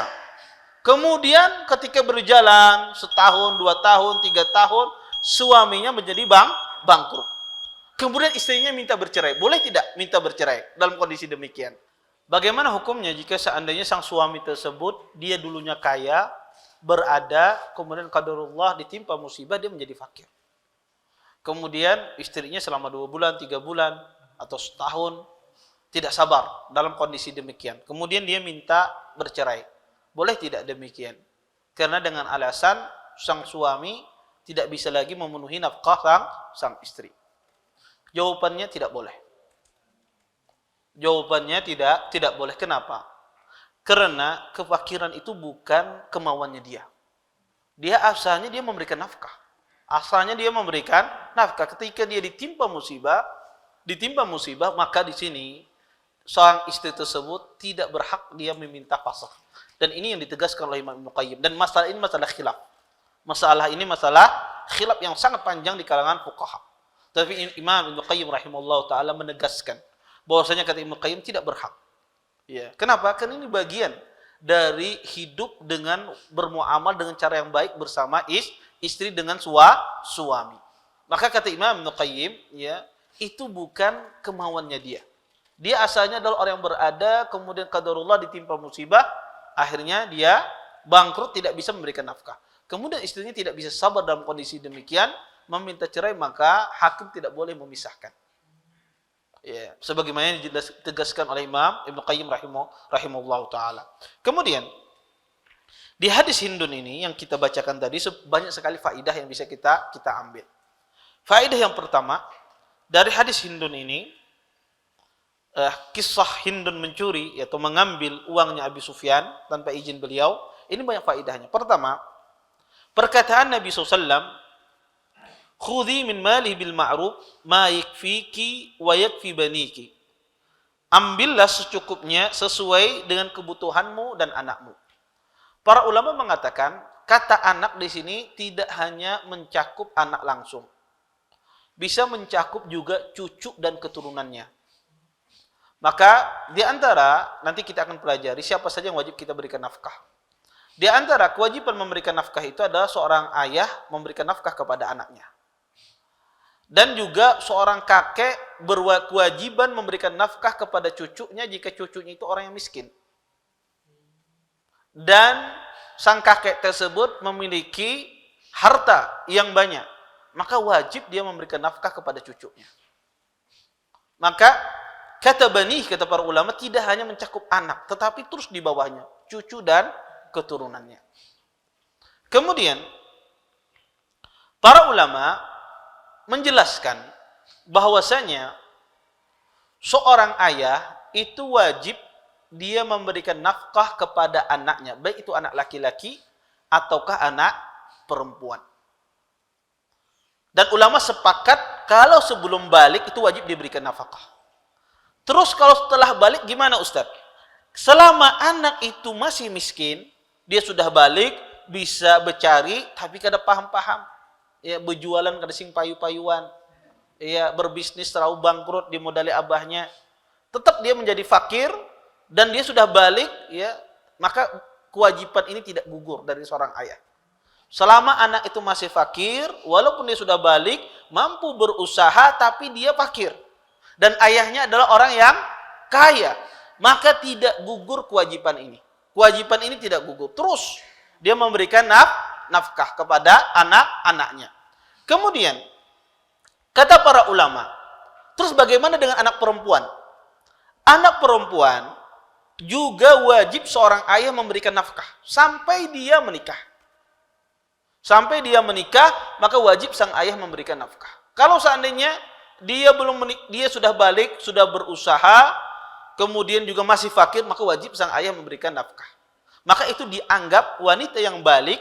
Kemudian ketika berjalan setahun, 2 tahun, 3 tahun, suaminya menjadi bangkrut. Kemudian istrinya minta bercerai. Boleh tidak minta bercerai dalam kondisi demikian? Bagaimana hukumnya jika seandainya sang suami tersebut, dia dulunya kaya, berada, kemudian qadarullah ditimpa musibah, dia menjadi fakir. Kemudian istrinya selama 2 bulan, 3 bulan, atau setahun, tidak sabar dalam kondisi demikian. Kemudian dia minta bercerai. Boleh tidak demikian? Karena dengan alasan sang suami tidak bisa lagi memenuhi nafkah sang istri. Jawabannya tidak boleh. Jawabannya tidak boleh. Kenapa? Karena kefakiran itu bukan kemauannya dia. Dia asalnya dia memberikan nafkah. Asalnya dia memberikan nafkah. Ketika dia ditimpa musibah, maka di sini seorang istri tersebut tidak berhak dia meminta fasakh. Dan ini yang ditegaskan oleh Imam Ibnu Qayyim. Dan masalah ini masalah khilaf. Masalah ini masalah khilaf yang sangat panjang di kalangan fuqaha. Tapi Imam Ibnu Qayyim rahimahullah taala menegaskan bahwasanya kata Ibnu Qayyim tidak berhak. Ya. Kenapa? Karena ini bagian dari hidup dengan bermuamal dengan cara yang baik bersama istri dengan suami. Maka kata Imam Ibnu Qayyim, ya, itu bukan kemauannya dia. Dia asalnya adalah orang yang berada, kemudian qadarullah ditimpa musibah, akhirnya dia bangkrut, tidak bisa memberikan nafkah. Kemudian istrinya tidak bisa sabar dalam kondisi demikian, meminta cerai, maka hakim tidak boleh memisahkan. Ya, sebagaimana ditegaskan oleh Imam Ibnu Qayyim rahimahullah taala. Kemudian di hadis Hindun ini yang kita bacakan tadi banyak sekali faidah yang bisa kita ambil. Faidah yang pertama dari hadis Hindun ini, kisah Hindun mencuri atau mengambil uangnya Abi Sufyan tanpa izin beliau, ini banyak faedahnya. Pertama, perkataan Nabi SAW, khudhi min malih bil ma'ruf ma yakfiki wa yakfi baniki. Ambillah secukupnya sesuai dengan kebutuhanmu dan anakmu. Para ulama mengatakan kata anak di sini tidak hanya mencakup anak langsung, bisa mencakup juga cucu dan keturunannya. Maka di antara nanti kita akan pelajari siapa saja yang wajib kita berikan nafkah. Di antara kewajiban memberikan nafkah itu adalah seorang ayah memberikan nafkah kepada anaknya. Dan juga seorang kakek berkewajiban memberikan nafkah kepada cucunya jika cucunya itu orang yang miskin. Dan sang kakek tersebut memiliki harta yang banyak, maka wajib dia memberikan nafkah kepada cucunya. Maka kata bani, kata para ulama, tidak hanya mencakup anak, tetapi terus di bawahnya, cucu dan keturunannya. Kemudian, para ulama menjelaskan bahwasanya seorang ayah itu wajib dia memberikan nafkah kepada anaknya, baik itu anak laki-laki ataukah anak perempuan. Dan ulama sepakat kalau sebelum balik itu wajib diberikan nafkah. Terus kalau setelah balik gimana Ustaz? Selama anak itu masih miskin, dia sudah balik, bisa bercari, tapi kada paham-paham. Ya, berjualan kada sing payu-payuan. Ya, berbisnis terlalu bangkrut dimodali abahnya. Tetap dia menjadi fakir dan dia sudah balik, ya, maka kewajiban ini tidak gugur dari seorang ayah. Selama anak itu masih fakir, walaupun dia sudah balik, mampu berusaha tapi dia fakir. Dan ayahnya adalah orang yang kaya, maka tidak gugur kewajiban ini. Kewajiban ini tidak gugur. Terus dia memberikan nafkah kepada anak-anaknya. Kemudian kata para ulama, terus bagaimana dengan anak perempuan? Anak perempuan juga wajib seorang ayah memberikan nafkah sampai dia menikah. Sampai dia menikah, maka wajib sang ayah memberikan nafkah. Kalau seandainya dia sudah balik, sudah berusaha, kemudian juga masih fakir, maka wajib sang ayah memberikan nafkah. Maka itu dianggap wanita yang balik,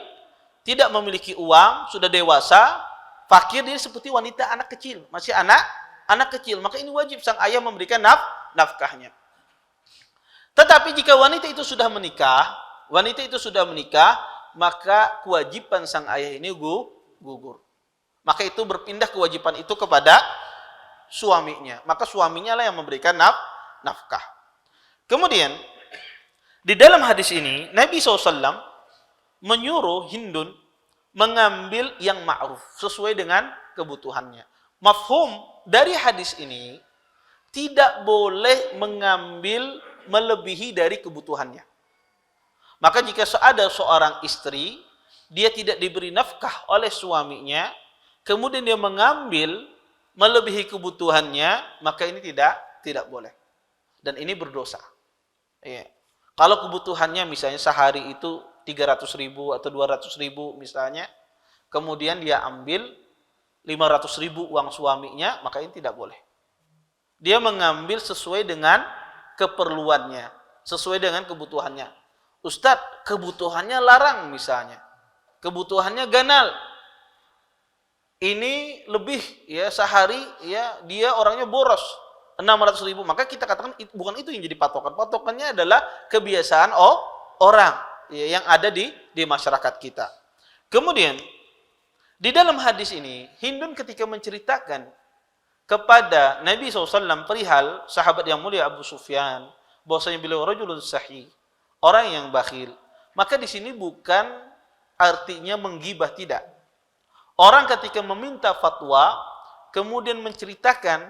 tidak memiliki uang, sudah dewasa, fakir, dia seperti wanita anak kecil, masih anak kecil. Maka ini wajib sang ayah memberikan nafkahnya. Tetapi jika wanita itu sudah menikah, maka kewajiban sang ayah ini gugur. Maka itu berpindah kewajiban itu kepada suaminya. Maka suaminya lah yang memberikan nafkah. Kemudian di dalam hadis ini Nabi SAW menyuruh Hindun mengambil yang ma'ruf sesuai dengan kebutuhannya. Mafhum dari hadis ini tidak boleh mengambil melebihi dari kebutuhannya. Maka jika ada seorang istri, dia tidak diberi nafkah oleh suaminya, kemudian dia mengambil melebihi kebutuhannya, maka ini tidak boleh. Dan ini berdosa. Ya. Kalau kebutuhannya misalnya sehari itu 300.000 atau 200.000 misalnya, kemudian dia ambil 500.000 uang suaminya, maka ini tidak boleh. Dia mengambil sesuai dengan keperluannya, sesuai dengan kebutuhannya. Ustadz, kebutuhannya larang misalnya, kebutuhannya ganal. Ini lebih ya sehari ya dia orangnya boros 600.000, maka kita katakan bukan itu yang jadi patokan. Patokannya adalah kebiasaan orang ya, yang ada di masyarakat kita. Kemudian di dalam hadis ini Hindun ketika menceritakan kepada Nabi SAW perihal sahabat yang mulia Abu Sufyan, bahwasanya beliau rajulun sahih, orang yang bakhil, maka di sini bukan artinya menggibah, tidak. Orang ketika meminta fatwa, kemudian menceritakan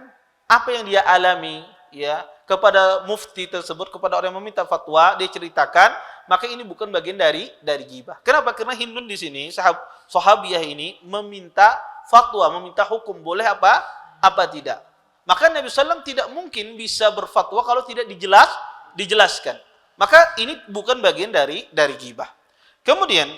apa yang dia alami, ya, kepada mufti tersebut, kepada orang yang meminta fatwa, dia ceritakan, maka ini bukan bagian dari ghibah. Kenapa? Karena Hindun di sini, sahabiah ini meminta fatwa, meminta hukum, boleh apa tidak. Maka Nabi SAW tidak mungkin bisa berfatwa kalau tidak dijelaskan. Maka ini bukan bagian dari ghibah. Kemudian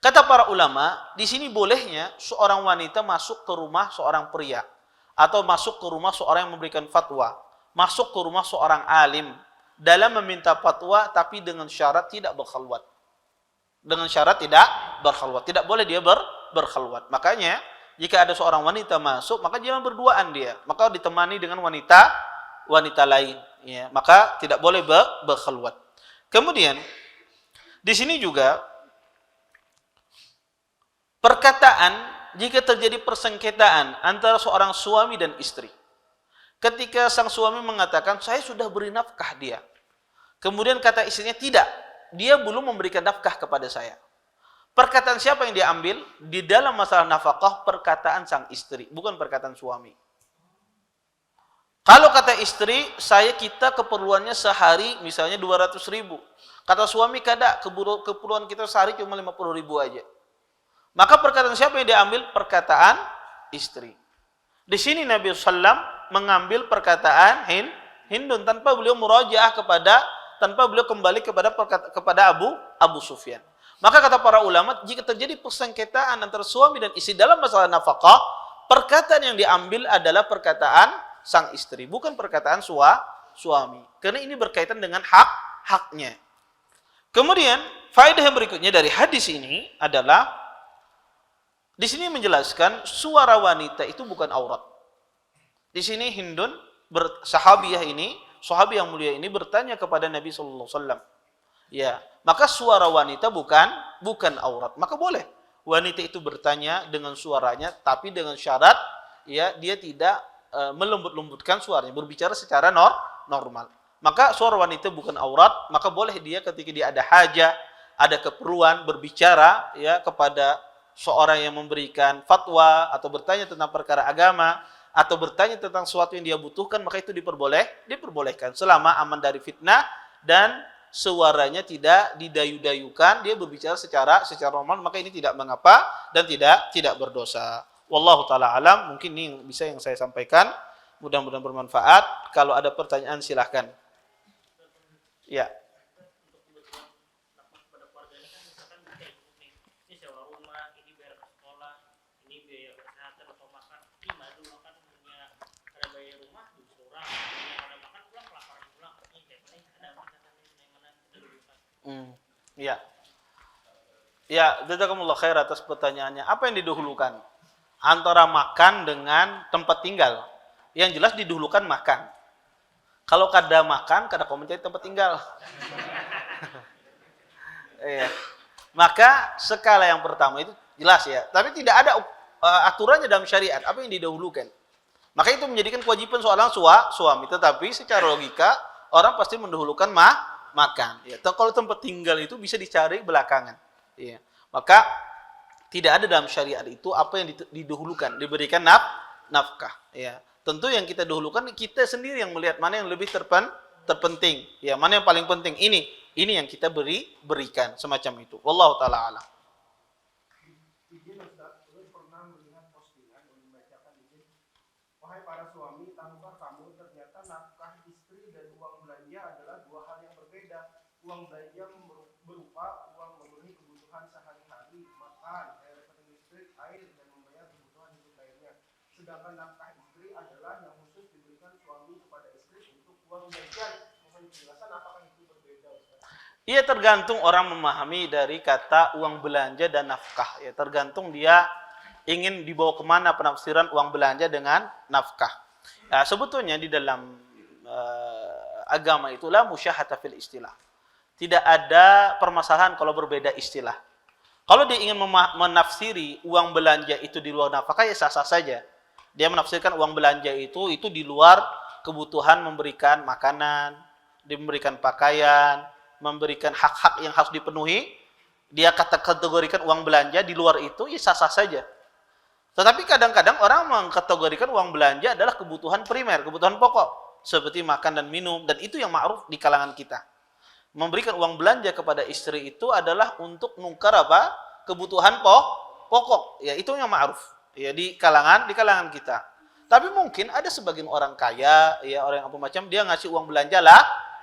kata para ulama, di sini bolehnya seorang wanita masuk ke rumah seorang pria, atau masuk ke rumah seorang yang memberikan fatwa, masuk ke rumah seorang alim dalam meminta fatwa, tapi dengan syarat tidak berkhalwat. Dengan syarat tidak berkhalwat, tidak boleh dia berkhalwat. Makanya jika ada seorang wanita masuk, maka jangan berduaan dia, maka ditemani dengan wanita lain, ya, maka tidak boleh berkhalwat. Kemudian di sini juga perkataan, jika terjadi persengketaan antara seorang suami dan istri, ketika sang suami mengatakan, saya sudah beri nafkah dia, kemudian kata istrinya, tidak, dia belum memberikan nafkah kepada saya. Perkataan siapa yang diambil? Di dalam masalah nafkah, perkataan sang istri, bukan perkataan suami. Kalau kata istri, kita keperluannya sehari misalnya 200.000. Kata suami, kada, keperluan kita sehari cuma 50.000 aja. Maka perkataan siapa yang diambil? Perkataan istri. Di sini Nabi SAW mengambil perkataan Hindun tanpa beliau murajaah tanpa beliau kembali kepada Abu Sufyan. Maka kata para ulama, jika terjadi persengketaan antara suami dan istri dalam masalah nafkah, perkataan yang diambil adalah perkataan sang istri, bukan perkataan suami. Karena ini berkaitan dengan haknya. Kemudian faedah yang berikutnya dari hadis ini adalah, di sini menjelaskan suara wanita itu bukan aurat. Di sini Hindun, sahabiah yang mulia ini bertanya kepada Nabi sallallahu alaihi wasallam. Ya, maka suara wanita bukan aurat. Maka boleh wanita itu bertanya dengan suaranya, tapi dengan syarat, ya, dia tidak melembut-lembutkan suaranya, berbicara secara normal. Maka suara wanita bukan aurat, maka boleh dia ketika dia ada hajah, ada keperluan berbicara, ya, kepada seorang yang memberikan fatwa atau bertanya tentang perkara agama atau bertanya tentang sesuatu yang dia butuhkan, maka itu diperbolehkan selama aman dari fitnah dan suaranya tidak didayu-dayukan, dia berbicara secara normal, maka ini tidak mengapa dan tidak berdosa. Wallahu taala alam. Mungkin ini bisa yang saya sampaikan, mudah-mudahan bermanfaat. Kalau ada pertanyaan silahkan. Ya. Ya. Ya, jazakumullah khair atas pertanyaannya. Apa yang didahulukan antara makan dengan tempat tinggal? Yang jelas didahulukan makan. Kalau kada makan, kada komentar tempat tinggal. Iya. Maka skala yang pertama itu jelas, ya. Tapi tidak ada aturannya dalam syariat apa yang didahulukan. Maka itu menjadikan kewajiban seorang suami. Tetapi secara logika orang pasti mendahulukan makan. Ya. Kalau tempat tinggal itu bisa dicari belakangan. Ya. Maka tidak ada dalam syariat itu apa yang didahulukan, diberikan nafkah. Ya. Tentu yang kita dahulukan kita sendiri yang melihat mana yang lebih terpenting. Ya, mana yang paling penting. Ini yang kita berikan semacam itu. Wallahu taala a'lam. Wahai para suami, tahukah kamu ternyata nafkah istri dan uang belanja adalah dua hal yang berbeda. Uang belanja berupa uang memenuhi kebutuhan sehari-hari, makan, air listrik, air, dan membayar kebutuhan hidup lainnya. Sedangkan nafkah istri adalah yang khusus diberikan suami kepada istri untuk uang jajan. Mohon penjelasan apakah itu berbeda, Ustaz? Iya, tergantung orang memahami dari kata uang belanja dan nafkah. Ya, tergantung dia ingin dibawa kemana penafsiran uang belanja dengan nafkah. Nah, sebetulnya di dalam agama itulah musyahata fil istilah. Tidak ada permasalahan kalau berbeda istilah. Kalau dia ingin menafsiri uang belanja itu di luar nafkah, ya sah-sah saja. Dia menafsirkan uang belanja itu di luar kebutuhan memberikan makanan, memberikan pakaian, memberikan hak-hak yang harus dipenuhi. Dia kategorikan uang belanja di luar itu, ya sah-sah saja. Tetapi kadang-kadang orang mengkategorikan uang belanja adalah kebutuhan primer, kebutuhan pokok, seperti makan dan minum, dan itu yang ma'ruf di kalangan kita. Memberikan uang belanja kepada istri itu adalah untuk nukar apa? Kebutuhan pokok. Ya, itu yang ma'ruf. Ya, di kalangan kita. Tapi mungkin ada sebagian orang kaya, ya orang yang apa macam, dia ngasih uang belanja lah,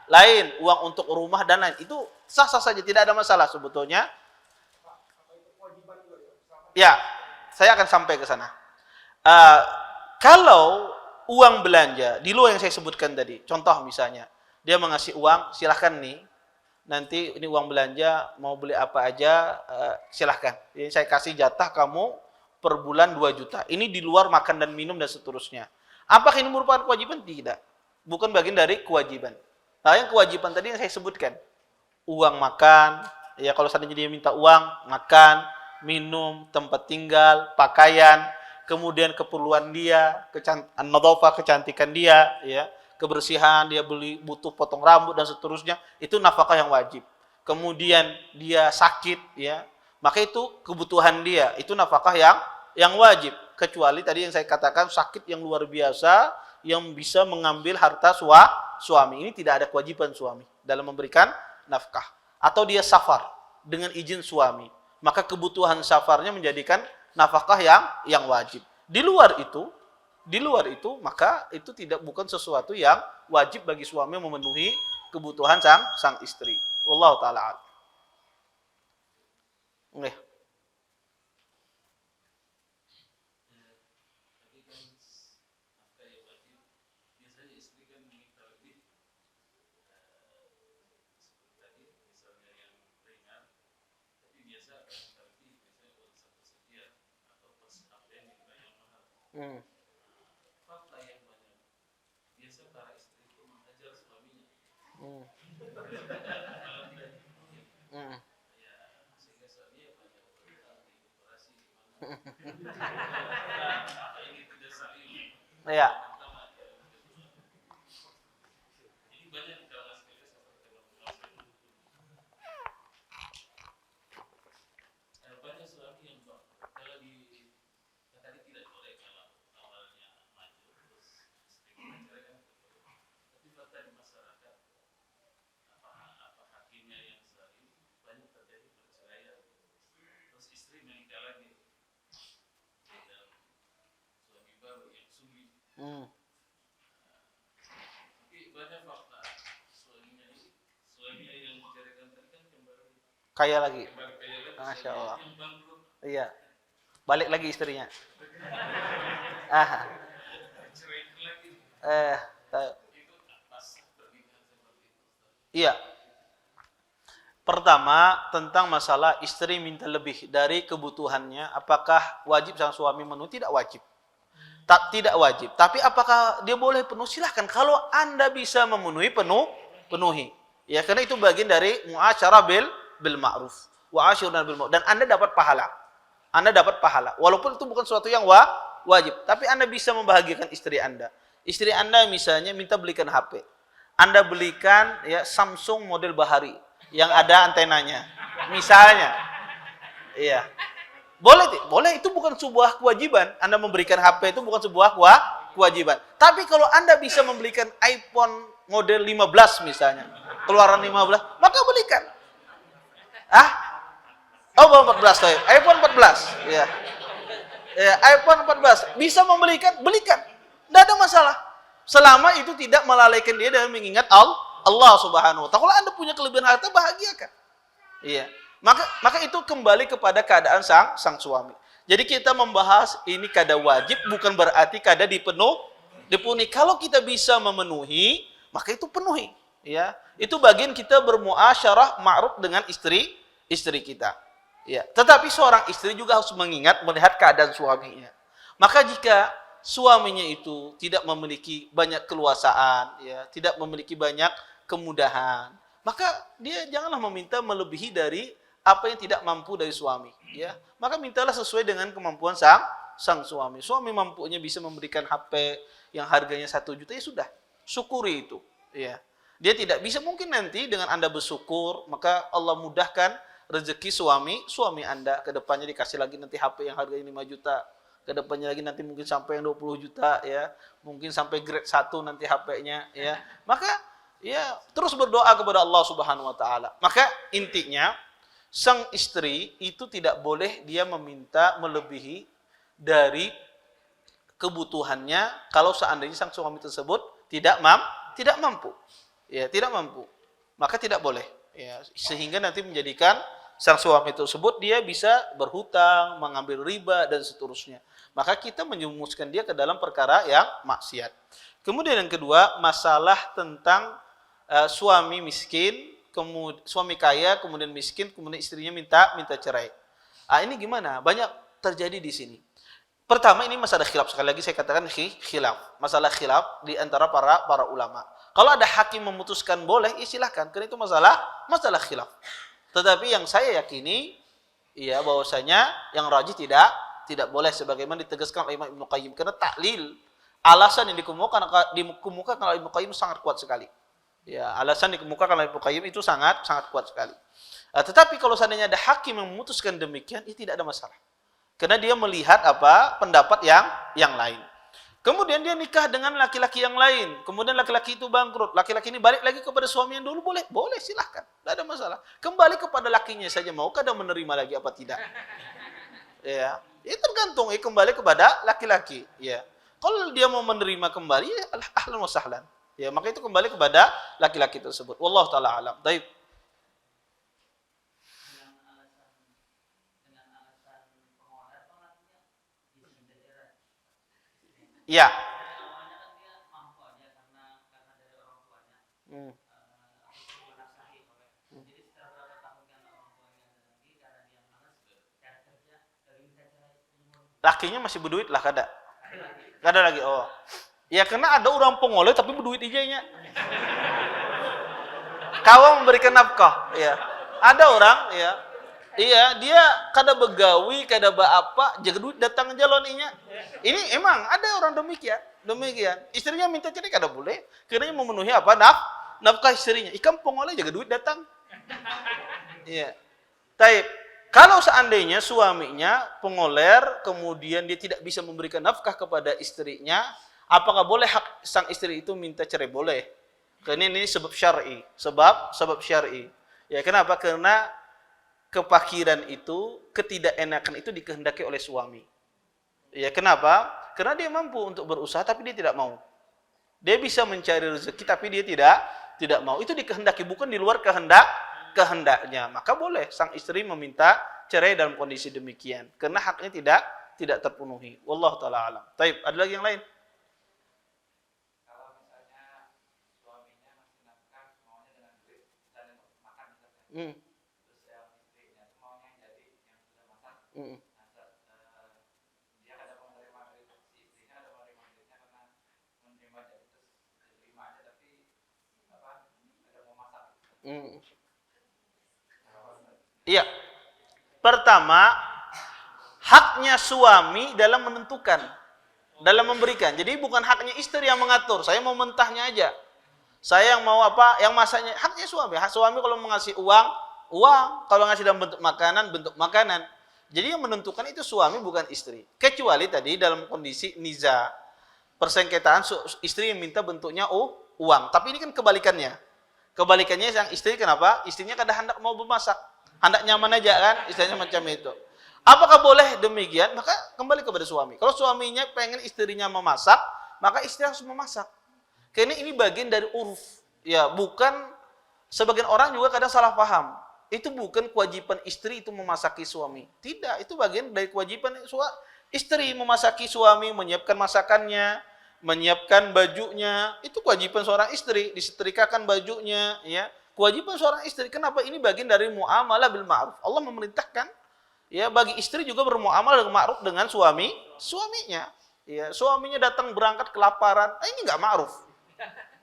lain, uang untuk rumah dan lain. Itu sah-sah saja, tidak ada masalah sebetulnya. Ya, saya akan sampai ke sana. Kalau uang belanja di luar yang saya sebutkan tadi, contoh misalnya, dia mengasih uang, silahkan nih, nanti ini uang belanja, mau beli apa aja, silahkan. Jadi saya kasih jatah kamu per bulan 2 juta. Ini di luar makan dan minum dan seterusnya. Apakah ini merupakan kewajiban? Tidak. Bukan bagian dari kewajiban. Nah, yang kewajiban tadi yang saya sebutkan. Uang makan, ya kalau seandainya dia minta uang, makan, minum, tempat tinggal, pakaian, kemudian keperluan dia, an-nadhafah, kecantikan dia, ya, kebersihan, dia butuh potong rambut dan seterusnya, itu nafkah yang wajib. Kemudian dia sakit, ya, maka itu kebutuhan dia, itu nafkah yang wajib. Kecuali tadi yang saya katakan sakit yang luar biasa, yang bisa mengambil harta suami. Ini tidak ada kewajiban suami dalam memberikan nafkah. Atau dia safar dengan izin suami, maka kebutuhan safarnya menjadikan nafkah yang wajib. Di luar itu, maka itu bukan sesuatu yang wajib bagi suami memenuhi kebutuhan sang istri. Wallahu taala. Fakta yang banyak. Biasa para istri itu menghajar suaminya. Kalau tidak dipenuhi, ya sehingga suaminya banyak berhutang di korporasi di mana. Ini tidak saling. Ya. Ini banyak di kalangan seperti banyak suami yang kalau di tadi tidak boleh kalau awalnya maju terus istri menceraikan, tapi fakta di masyarakat apa hakimnya yang saling banyak terjadi perceraian, terus istri menikah lagi dengan suami baru yang sulit. Tapi banyak fakta suaminya yang menceraikan tadi kan kembali Kaya lagi. kaya lagi, Masya Allah. yang bangkrut. Iya. Balik lagi istrinya. Iya. Pertama, tentang masalah istri minta lebih dari kebutuhannya, apakah wajib sang suami memenuhi? Tidak wajib. Tidak wajib. Tapi apakah dia boleh penuh? Silahkan. Kalau Anda bisa memenuhi, penuhi. Ya, karena itu bagian dari muasyarah bil ma'ruf. Wa asyiruna bil ma'ruf. Dan Anda dapat pahala. Anda dapat pahala. Walaupun itu bukan sesuatu yang wajib. Tapi Anda bisa membahagiakan istri Anda. Istri Anda misalnya minta belikan HP. Anda belikan ya Samsung model Bahari yang ada antenanya. Misalnya. Iya. Boleh, itu bukan sebuah kewajiban. Anda memberikan HP itu bukan sebuah kewajiban. Tapi kalau Anda bisa membelikan iPhone model 15 misalnya, keluaran 15, maka belikan. Oh, 14 toh. iPhone 14. Ya. iPhone 14 bisa membelikan, belikan. Tidak ada masalah. Selama itu tidak melalaikan dia dalam mengingat Allah Subhanahu wa taala. Kalau Anda punya kelebihan harta, bahagiakan. Iya. Maka itu kembali kepada keadaan sang suami. Jadi kita membahas ini kada wajib bukan berarti kada dipenuhi. Kalau kita bisa memenuhi, maka itu penuhi, ya. Itu bagian kita bermuasyarah ma'ruf dengan istri kita. Ya. Tetapi seorang istri juga harus melihat keadaan suaminya. Maka jika suaminya itu tidak memiliki banyak keluasaan, ya, tidak memiliki banyak kemudahan, maka dia janganlah meminta melebihi dari apa yang tidak mampu dari suami, ya. Maka mintalah sesuai dengan kemampuan sang sang suami. Suami mampunya bisa memberikan HP yang harganya 1 juta, ya sudah, syukuri itu. Ya. Dia tidak bisa, mungkin nanti dengan Anda bersyukur, maka Allah mudahkan rezeki suami Anda. Ke depannya dikasih lagi nanti HP yang harganya 5 juta. Ke depannya lagi nanti mungkin sampai yang 20 juta, ya. Mungkin sampai grade 1 nanti HP-nya, ya. Maka ya terus berdoa kepada Allah Subhanahu wa taala. Maka intinya sang istri itu tidak boleh dia meminta melebihi dari kebutuhannya kalau seandainya sang suami tersebut tidak mampu. Ya, tidak mampu. Maka tidak boleh. Ya, sehingga nanti menjadikan sang suami tersebut dia bisa berhutang, mengambil riba dan seterusnya. Maka kita menjumuskan dia ke dalam perkara yang maksiat. Kemudian yang kedua, masalah tentang suami miskin, kemudian suami kaya, kemudian miskin, kemudian istrinya minta cerai. Ini gimana? Banyak terjadi di sini. Pertama, ini masalah khilaf. Sekali lagi saya katakan khilaf. Masalah khilaf di antara para ulama. Kalau ada hakim memutuskan boleh, ya silahkan. Karena itu masalah khilaf. Tetapi yang saya yakini, ya bahwasanya yang rajih tidak boleh, sebagaimana ditegaskan oleh Imam Ibnu Qayyim. Karena taklil, alasan yang dikemukakan oleh Ibnu Qayyim sangat kuat sekali. Ya, alasan dikemukakan oleh Ibnu Qayyim itu sangat kuat sekali. Tetapi kalau seandainya ada hakim yang memutuskan demikian, itu tidak ada masalah. Karena dia melihat pendapat yang lain. Kemudian dia nikah dengan laki-laki yang lain. Kemudian laki-laki itu bangkrut. Laki-laki ini balik lagi kepada suami yang dulu, boleh silahkan. Tidak ada masalah. Kembali kepada lakinya saja, maukah dia menerima lagi apa tidak. Ya, itu tergantung. Kembali kepada laki-laki. Ya. Kalau dia mau menerima kembali, ya ahlan wa sahlan. Ya, maka itu kembali kepada laki-laki tersebut. Wallahu taala alam. Baik. Ya. Lakinya masih berduit lah kada lagi. Oh. Ya karena ada orang pengoleh tapi berduit ijanya. Kawan memberikan nafkah, ya. Ada orang, ya. Iya, dia kada begawi, kada apa, jaga duit datang jaloninya. Ini emang ada orang demikian. Istrinya minta cerai kada boleh, karena memenuhi nafkah istrinya. Ikan pengoleh jaga duit datang. Iya. Taib. Kalau seandainya suaminya pengoler, kemudian dia tidak bisa memberikan nafkah kepada istrinya, apakah boleh hak sang istri itu minta cerai? Boleh. Karena ini sebab syar'i. Sebab syar'i. Ya, kenapa? Karena kepakiran itu, ketidakenakan itu dikehendaki oleh suami. Ya, kenapa? Karena dia mampu untuk berusaha tapi dia tidak mau. Dia bisa mencari rezeki tapi dia tidak mau. Itu dikehendaki, bukan di luar kehendaknya. Maka boleh sang istri meminta cerai dalam kondisi demikian. Karena haknya tidak terpenuhi. Wallahu taala alam. Taib, ada lagi yang lain? Kalau misalnya suaminya masih nafkah maunya dengan duit dan untuk makan misalnya. Terus yang istrinya itu maunya yang jadi yang sudah masak. Dia kada mau menerima dari si istrinya, ada menerima duitnya karena menerima jadi terus diterima aja tapi ada mau masak. Iya. Pertama, haknya suami dalam menentukan, dalam memberikan. Jadi bukan haknya istri yang mengatur. Saya mau mentahnya aja. Saya yang mau yang masaknya. Haknya suami. Hak suami kalau mengasih uang. Kalau ngasih dalam bentuk makanan. Jadi yang menentukan itu suami, bukan istri. Kecuali tadi dalam kondisi niza, persengketaan, istri yang minta bentuknya uang. Tapi ini kan kebalikannya. Kebalikannya sang istri kenapa? Istrinya kadang hendak mau bermasak. Hendak nyaman aja kan, istilahnya macam itu. Apakah boleh demikian? Maka kembali kepada suami. Kalau suaminya pengen istrinya memasak, maka istri harus memasak. Karena ini bagian dari uruf. Ya, bukan, sebagian orang juga kadang salah paham. Itu bukan kewajiban istri itu memasaki suami. Tidak, itu bagian dari kewajiban istri memasaki suami, menyiapkan masakannya, menyiapkan bajunya. Itu kewajiban seorang istri, disetrikakan bajunya, ya. Kewajiban seorang istri. Kenapa? Ini bagian dari muamalah bil ma'ruf. Allah memerintahkan, ya, bagi istri juga bermuamalah dengan ma'ruf dengan suaminya. Ya, suaminya datang berangkat kelaparan, ini enggak ma'ruf.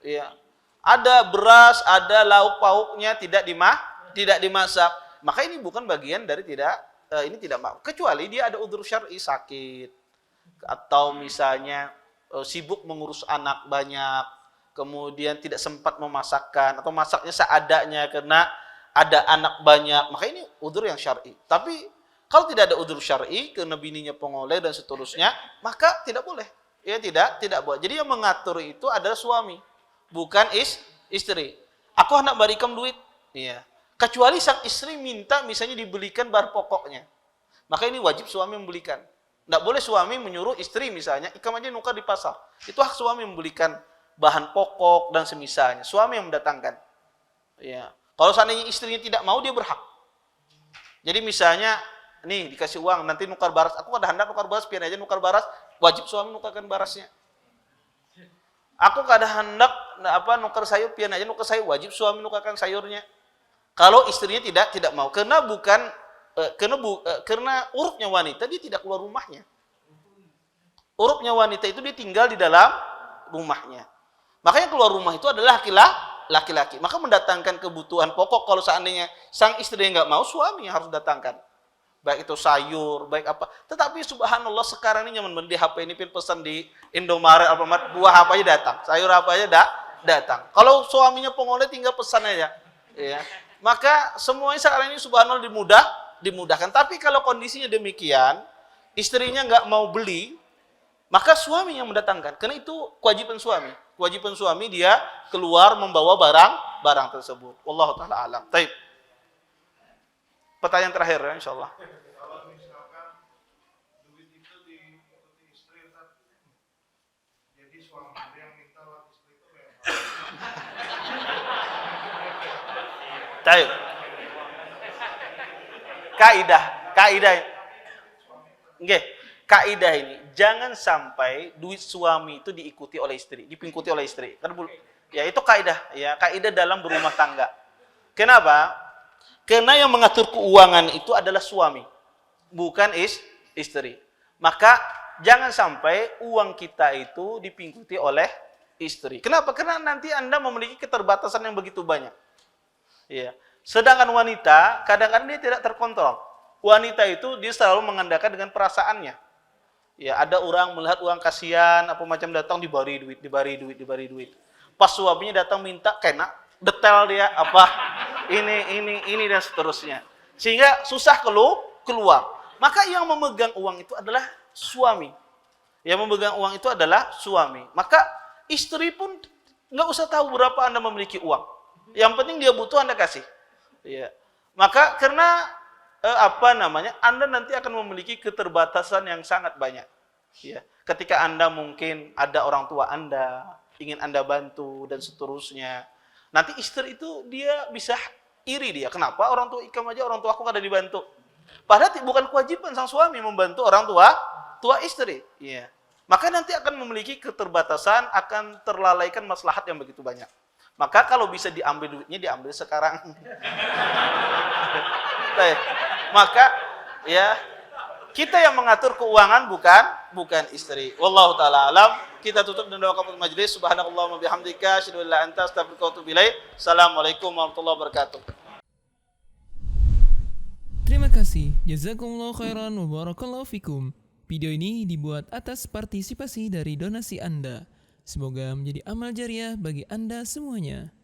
Ya. Ada beras, ada lauk pauknya tidak dimasak. Maka ini bukan bagian dari ini tidak ma'ruf. Kecuali dia ada udzur syar'i, sakit. atau misalnya sibuk mengurus anak banyak, kemudian tidak sempat memasakkan atau masaknya seadanya karena ada anak banyak, maka ini udzur yang syar'i. Tapi kalau tidak ada udzur syar'i karena bininya pengoleh dan seterusnya, maka tidak boleh. Ya tidak boleh. Jadi yang mengatur itu adalah suami, bukan istri. Aku hendak berikan duit, iya. Kecuali sang istri minta misalnya dibelikan bahan pokoknya, maka ini wajib suami membelikan. Tidak boleh suami menyuruh istri misalnya, ikam aja nukar di pasar. Itu hak suami membelikan bahan pokok dan semisalnya. Suami yang mendatangkan. Ya. Kalau seandainya istrinya tidak mau, dia berhak. Jadi misalnya, nih dikasih uang, nanti nukar baras. Aku ada hendak nukar baras, pian aja nukar baras. Wajib suami nukarkan barasnya. Aku kada hendak nukar sayur, pian aja nukar sayur. Wajib suami nukarkan sayurnya. Kalau istrinya tidak mau, karena karena urupnya wanita dia tidak keluar rumahnya. Urupnya wanita itu dia tinggal di dalam rumahnya. Makanya keluar rumah itu adalah laki-laki. Maka mendatangkan kebutuhan pokok kalau seandainya sang istri nggak mau, suami yang harus datangkan. Baik itu sayur, baik apa. Tetapi subhanallah sekarang ini nyaman di HP ini pesan di Indomaret, Alfamart, buah apa aja datang, sayur apa aja datang. Kalau suaminya pengoleh tinggal pesan aja. Ya. Maka semuanya sekarang ini subhanallah dimudahkan. Tapi kalau kondisinya demikian, istrinya nggak mau beli, maka suami yang mendatangkan. Karena itu kewajiban suami. Kewajiban suami dia keluar membawa barang tersebut. Wallahu taala alam. Baik. Pertanyaan terakhir ya, insyaallah. Kalau misalkan duit itu diikuti istri, jadi suami yang minta lewat istri itu memang. Baik. Kaidah ini jangan sampai duit suami itu diikuti oleh istri, dipingkuti oleh istri. Ya itu kaidah, ya kaidah dalam berumah tangga. Kenapa? Karena yang mengatur keuangan itu adalah suami, bukan istri. Maka jangan sampai uang kita itu dipingkuti oleh istri. Kenapa? Karena nanti Anda memiliki keterbatasan yang begitu banyak. Ya. Sedangkan wanita kadang-kadang dia tidak terkontrol. Wanita itu dia selalu mengandalkan dengan perasaannya. Ya, ada orang melihat uang kasihan apa macam datang diberi duit. Pas suaminya datang minta kena detail dia apa ini dan seterusnya. Sehingga susah keluar. Maka yang memegang uang itu adalah suami. Yang memegang uang itu adalah suami. Maka istri pun nggak usah tahu berapa Anda memiliki uang. Yang penting dia butuh Anda kasih. Ya. Maka karena Anda nanti akan memiliki keterbatasan yang sangat banyak. Ya. Ketika Anda mungkin ada orang tua Anda, ingin Anda bantu dan seterusnya. Nanti istri itu dia bisa iri dia. Kenapa orang tua ikam aja orang tua aku kada dibantu? Padahal bukan kewajiban sang suami membantu orang tua istri. Ya. Maka nanti akan memiliki keterbatasan, akan terlalaikan maslahat yang begitu banyak. Maka kalau bisa diambil duitnya, diambil sekarang. Maka ya kita yang mengatur keuangan bukan istri. Wallahu taala alam. Kita tutup dengan doa kafaaratul majelis. Subhanakallahumma bihamdika asyhadu an la ilaha illa anta astaghfiruka wa atubu ilaik. Assalamualaikum warahmatullahi wabarakatuh. Terima kasih. Jazakumullahu khairan wa barakallahu fikum. Video ini dibuat atas partisipasi dari donasi Anda. Semoga menjadi amal jariah bagi Anda semuanya.